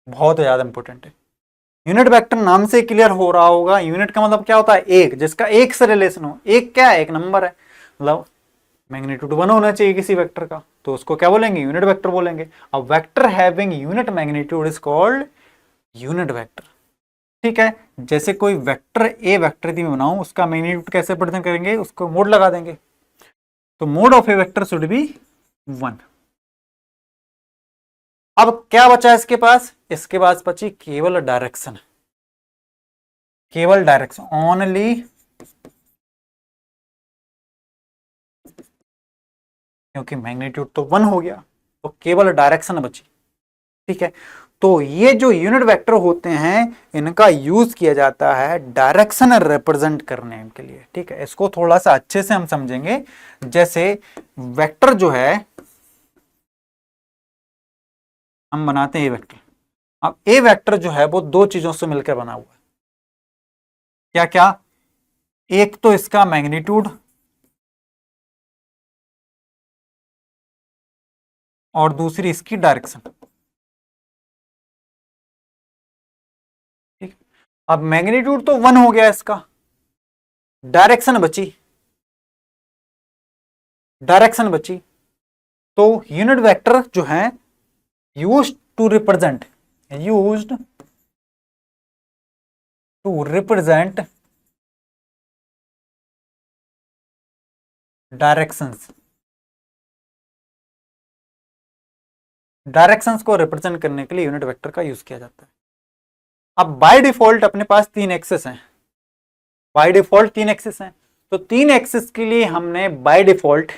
बहुत ज्यादा इंपॉर्टेंट है। यूनिट वेक्टर नाम से क्लियर हो रहा होगा, यूनिट का मतलब क्या होता है, एक, जिसका एक से रिलेशन हो। एक क्या है, एक नंबर है, मतलब मैग्नीट्यूड 1 होना चाहिए किसी वेक्टर का, तो उसको क्या बोलेंगे, यूनिट वेक्टर बोलेंगे। अब vector having unit magnitude is called unit vector. ठीक है, जैसे कोई वेक्टर ए वेक्टर यदि मैं बनाऊं, उसका मैग्नीट्यूड कैसे प्रेजेंट करेंगे, उसको मोड लगा देंगे, तो mode of A vector should be 1। अब क्या बचा इसके पास, इसके पास बची केवल डायरेक्शन, केवल डायरेक्शन ओनली, क्योंकि मैग्नीट्यूड तो 1 हो गया तो केवल डायरेक्शन बची। ठीक है, तो ये जो यूनिट वेक्टर होते हैं इनका यूज किया जाता है डायरेक्शन रिप्रेजेंट करने के लिए। ठीक है, इसको थोड़ा सा अच्छे से हम समझेंगे। जैसे वेक्टर जो है हम बनाते हैं ए वेक्टर। अब ए वेक्टर जो है वो दो चीजों से मिलकर बना हुआ है। क्या क्या, एक तो इसका मैग्नीट्यूड और दूसरी इसकी डायरेक्शन। ठीक, अब मैग्नीट्यूड तो 1 हो गया इसका, डायरेक्शन बची, डायरेक्शन बची, तो यूनिट वेक्टर जो है used to represent, used to represent directions, directions को रिप्रेजेंट करने के लिए यूनिट वेक्टर का यूज किया जाता है। अब बाय डिफॉल्ट अपने पास 3 एक्सेस हैं, बाय डिफॉल्ट 3 एक्सेस हैं, तो 3 एक्सेस के लिए हमने by default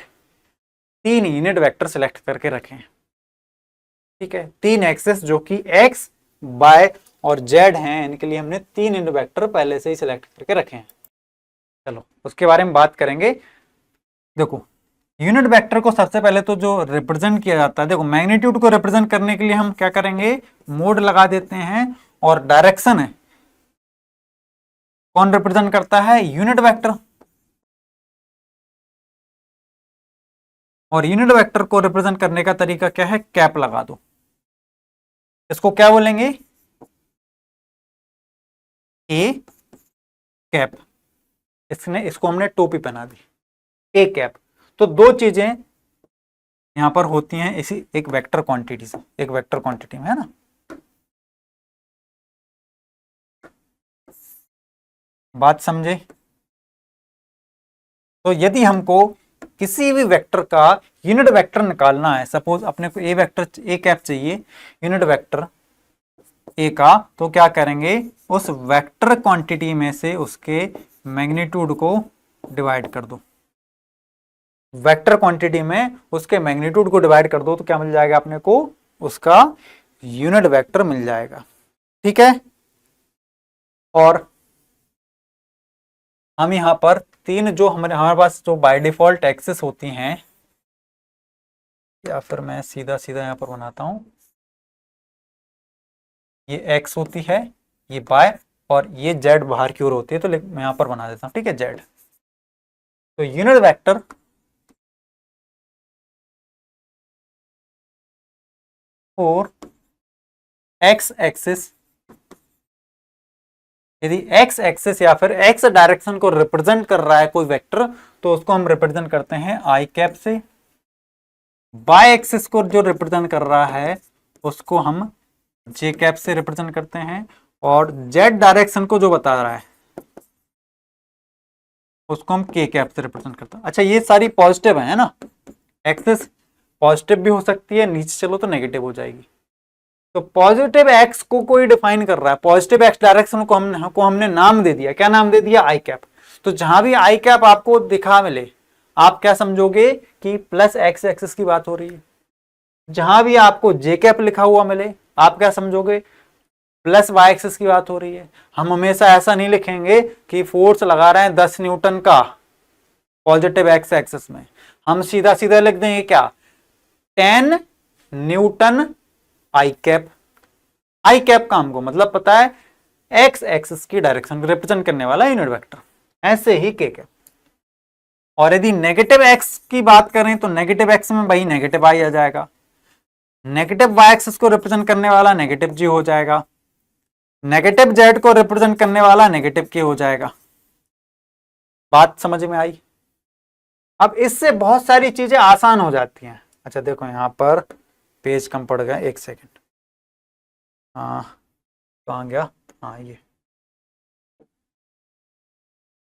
3 unit vector select करके रखे हैं। ठीक है, 3 एक्सेस जो कि एक्स, वाई और जेड हैं, इनके लिए हमने 3 यूनिट वेक्टर पहले से ही सिलेक्ट करके रखे हैं। चलो उसके बारे में बात करेंगे। देखो यूनिट वेक्टर को सबसे पहले तो जो रिप्रेजेंट किया जाता है, देखो मैग्नीट्यूड को रिप्रेजेंट करने के लिए हम क्या करेंगे, मोड लगा देते हैं, और डायरेक्शन है कौन रिप्रेजेंट करता है, यूनिट वेक्टर। और यूनिट वेक्टर को रिप्रेजेंट करने का तरीका क्या है, कैप लगा दो। इसको क्या बोलेंगे, ए कैप। इसको हमने टोपी पहना दी, ए कैप। तो दो चीजें यहां पर होती हैं इसी एक वेक्टर क्वांटिटी से, एक वेक्टर क्वांटिटी में, है ना। बात समझे। तो यदि हमको किसी भी वेक्टर का यूनिट वेक्टर निकालना है, सपोज अपने को ए वेक्टर ए कैप चाहिए यूनिट वेक्टर ए का, तो क्या करेंगे, उस वेक्टर क्वांटिटी में से उसके मैग्नीट्यूड को डिवाइड कर दो। वेक्टर क्वांटिटी में उसके मैग्नीट्यूड को डिवाइड कर दो तो क्या मिल जाएगा अपने को, उसका यूनिट वेक्टर मिल जाएगा। ठीक है। और हम यहां पर तीन जो हमारे पास जो बाय डिफॉल्ट एक्सेस होती हैं, या फिर मैं सीधा सीधा यहां पर बनाता हूं, ये एक्स होती है, ये बाय, और ये जेड बाहर की ओर होती है, तो मैं यहां पर बना देता हूं, ठीक है, जेड। तो यूनिट वेक्टर और एक्स एक्सिस, यदि एक्स एक्सिस या फिर एक्स डायरेक्शन को रिप्रेजेंट कर रहा है कोई वेक्टर, तो उसको हम रिप्रेजेंट करते हैं आई कैप से। बाय एक्सिस को जो रिप्रेजेंट कर रहा है उसको हम जे कैप से रिप्रेजेंट करते हैं, और जेड डायरेक्शन को जो बता रहा है उसको हम के कैप से रिप्रेजेंट करते हैं। अच्छा, ये सारी पॉजिटिव है ना, एक्सिस पॉजिटिव भी हो सकती है, नीचे चलो तो नेगेटिव हो जाएगी। तो पॉजिटिव एक्स को कोई डिफाइन कर रहा है, पॉजिटिव एक्स डायरेक्शन को हमने नाम दे दिया, क्या नाम दे दिया, आई कैप। तो जहां भी आई कैप आपको दिखा मिले, आप क्या समझोगे कि प्लस एक्स एक्सिस की बात हो रही है। जहां भी आपको जे कैप लिखा हुआ मिले, आप क्या समझोगे, प्लस वाई एक्सिस की बात हो रही है। हम हमेशा ऐसा नहीं लिखेंगे कि फोर्स लगा रहे हैं 10 न्यूटन का पॉजिटिव एक्स एक्सिस में, हम सीधा सीधा लिख देंगे क्या, 10 न्यूटन आई कैप। आई कैप का हमको मतलब पता है, एक्स एक्सिस की डायरेक्शन को रिप्रेजेंट करने वाला यूनिट वेक्टर, ऐसे ही के कैप। और यदि नेगेटिव एक्स की बात करें तो नेगेटिव एक्स में भाई नेगेटिव आई आ जाएगा, नेगेटिव वाई एक्सिस को रिप्रेजेंट करने वाला नेगेटिव जी हो जाएगा, नेगेटिव जेड को रिप्रेजेंट करने वाला नेगेटिव के हो जाएगा। बात समझ में आई। अब इससे बहुत सारी चीजें आसान हो जाती हैं। अच्छा देखो यहां पर पेज कम पड़ गया, एक सेकेंड, हाँ कहाँ गया, हाँ ये,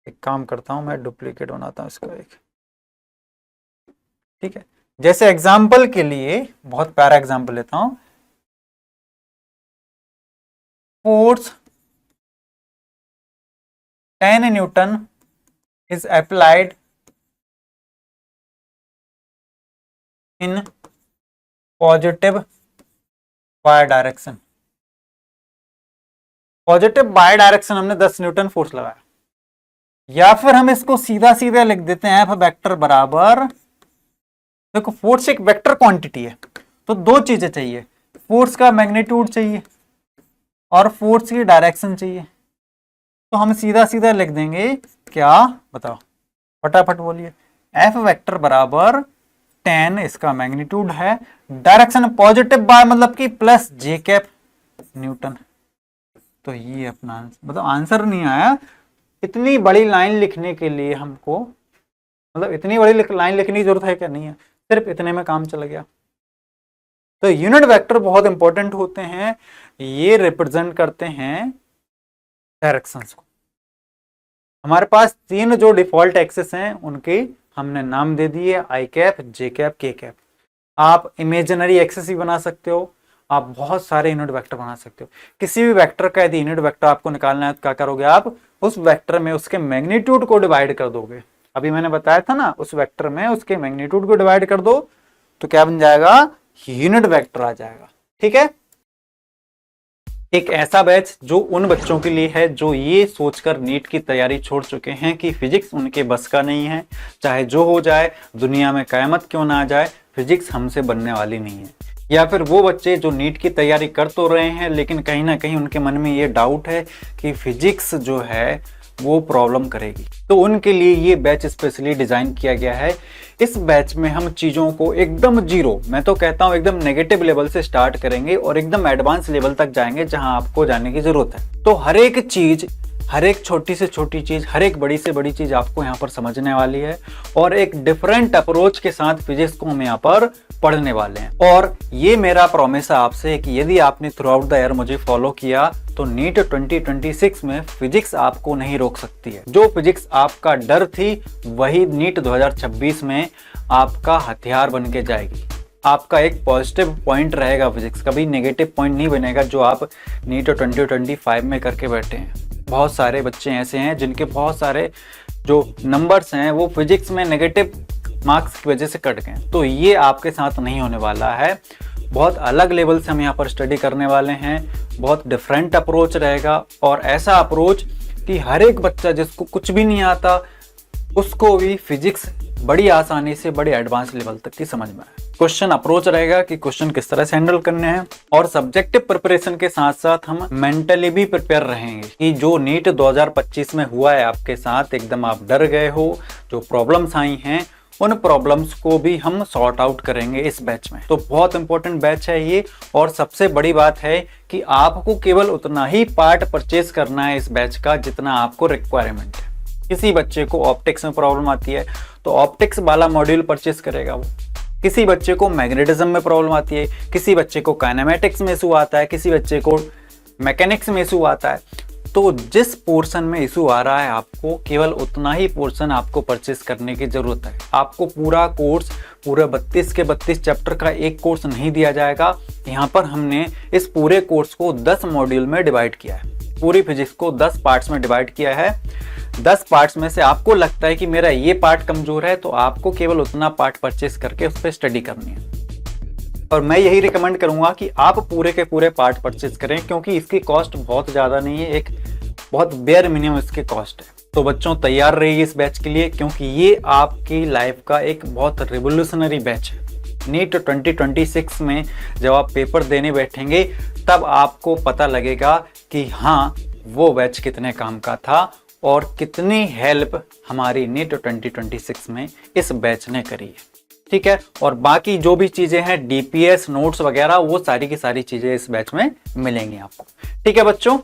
एक काम करता हूं मैं, डुप्लीकेट बनाता हूं इसका एक, ठीक है। जैसे एग्जाम्पल के लिए बहुत प्यारा एग्जाम्पल लेता हूं, force 10 newton is applied in positive y direction. Positive y direction हमने 10 न्यूटन फोर्स लगाया, या फिर हम इसको सीधा सीधा लिख देते हैं एफ वेक्टर बराबर, देखो फोर्स एक वेक्टर क्वांटिटी है, तो दो चीजें चाहिए, फोर्स का मैग्नीट्यूड चाहिए और फोर्स की डायरेक्शन चाहिए। तो हम सीधा सीधा लिख देंगे क्या, बताओ फटाफट बोलिए, एफ वेक्टर बराबर 10, इसका मैग्नीट्यूड है, डायरेक्शन पॉजिटिव बाय मतलब कि प्लस जे कैप न्यूटन। तो ये अपना मतलब आंसर नहीं आया। इतनी बड़ी लाइन लिखने के लिए हमको, मतलब इतनी बड़ी लाइन लिखने की जरूरत है क्या, नहीं है, सिर्फ इतने में काम चल गया। तो यूनिट वेक्टर बहुत इंपॉर्टेंट होते हैं, ये रिप्रेजेंट करते हैं डायरेक्शंस को। हमारे पास तीन जो डिफॉल्ट एक्सेस हैं उनके हमने नाम दे दिए, आई कैप, जे कैप, के कैप। आप इमेजिनरी एक्सेस भी बना सकते हो, आप बहुत सारे यूनिट वेक्टर बना सकते हो। किसी भी वेक्टर का यदि यूनिट वेक्टर आपको निकालना है तो क्या करोगे, आप उस वेक्टर में उसके मैग्नीट्यूड को डिवाइड कर दोगे। अभी मैंने बताया था ना, उस वेक्टर में उसके मैग्नीट्यूड को डिवाइड कर दो तो क्या बन जाएगा, यूनिट वेक्टर आ जाएगा। ठीक है, एक ऐसा बैच जो उन बच्चों के लिए है जो ये सोचकर नीट की तैयारी छोड़ चुके हैं कि फिजिक्स उनके बस का नहीं है, चाहे जो हो जाए, दुनिया में कयामत क्यों ना आ जाए, फिजिक्स हमसे बनने वाली नहीं है। या फिर वो बच्चे जो नीट की तैयारी कर तो रहे हैं लेकिन कहीं ना कहीं उनके मन में ये डाउट है कि फिजिक्स जो है वो प्रॉब्लम करेगी, तो उनके लिए ये बैच स्पेशली डिजाइन किया गया है। इस बैच में हम चीजों को एकदम जीरो, मैं तो कहता हूँ एकदम नेगेटिव लेवल से स्टार्ट करेंगे और एकदम एडवांस लेवल तक जाएंगे जहां आपको जाने की जरूरत है। तो हर एक चीज, हर एक छोटी से छोटी चीज, हर एक बड़ी से बड़ी चीज आपको यहाँ पर समझने वाली है और एक डिफरेंट अप्रोच के साथ फिजिक्स को हम यहाँ पर पढ़ने वाले हैं। और ये मेरा प्रॉमिस है आपसे कि यदि आपने थ्रू आउट द ईयर मुझे फॉलो किया तो नीट 2026 में फिजिक्स आपको नहीं रोक सकती है। जो फिजिक्स आपका डर थी वही नीट 2026 में आपका हथियार बन के जाएगी। आपका एक पॉजिटिव पॉइंट रहेगा फिजिक्स, कभी नेगेटिव पॉइंट नहीं बनेगा जो आप नीट 2025 में करके बैठे हैं। बहुत सारे बच्चे ऐसे हैं जिनके बहुत सारे जो नंबर्स हैं वो फिजिक्स में नेगेटिव मार्क्स की वजह से कट गए, तो ये आपके साथ नहीं होने वाला है। बहुत अलग लेवल से हम यहाँ पर स्टडी करने वाले हैं, बहुत डिफरेंट अप्रोच रहेगा और ऐसा अप्रोच कि हर एक बच्चा जिसको कुछ भी नहीं आता उसको भी फिजिक्स बड़ी आसानी से बड़े एडवांस लेवल तक की समझ में आए। क्वेश्चन अप्रोच रहेगा कि क्वेश्चन किस तरह से हैंडल करने हैं और सब्जेक्टिव प्रिपरेशन के साथ साथ हम मेंटली भी प्रिपेयर रहेंगे कि जो नीट 2025 में हुआ है आपके साथ, एकदम आप डर गए हो, जो प्रॉब्लम्स आई हैं उन प्रॉब्लम्स को भी हम सॉर्ट आउट करेंगे इस बैच में। तो बहुत इंपॉर्टेंट बैच है ये और सबसे बड़ी बात है कि आपको केवल उतना ही पार्ट परचेज करना है इस बैच का जितना आपको रिक्वायरमेंट है। किसी बच्चे को ऑप्टिक्स में प्रॉब्लम आती है तो ऑप्टिक्स वाला मॉड्यूल परचेज करेगा वो, किसी बच्चे को मैग्नेटिज्म में प्रॉब्लम आती है, किसी बच्चे को काइनेमेटिक्स में इशू आता है, किसी बच्चे को मैकेनिक्स में इशू आता है। तो जिस पोर्शन में इशू आ रहा है आपको केवल उतना ही पोर्शन आपको परचेस करने की जरूरत है। आपको पूरा कोर्स, पूरे 32 के 32 चैप्टर का एक कोर्स नहीं दिया जाएगा। यहाँ पर हमने इस पूरे कोर्स को 10 मॉड्यूल में डिवाइड किया है, पूरी फिजिक्स को 10 पार्ट्स में डिवाइड किया है। 10 पार्ट्स में से आपको लगता है कि मेरा ये पार्ट कमजोर है तो आपको केवल उतना पार्ट परचेस करके उस पर स्टडी करनी है। और मैं यही रिकमेंड करूंगा कि आप पूरे के पूरे पार्ट परचेज करें क्योंकि इसकी कॉस्ट बहुत ज़्यादा नहीं है, एक बहुत बेयर मिनिमम इसकी कॉस्ट है। तो बच्चों तैयार रहिए इस बैच के लिए क्योंकि ये आपकी लाइफ का एक बहुत रिवोल्यूशनरी बैच है। नीट 2026 में जब आप पेपर देने बैठेंगे तब आपको पता लगेगा कि हाँ वो बैच कितने काम का था और कितनी हेल्प हमारी नीट 2026 में इस बैच ने करी है। ठीक है, और बाकी जो भी चीजें हैं डीपीएस नोट्स वगैरह वो सारी की सारी चीजें इस बैच में मिलेंगी आपको। ठीक है बच्चों।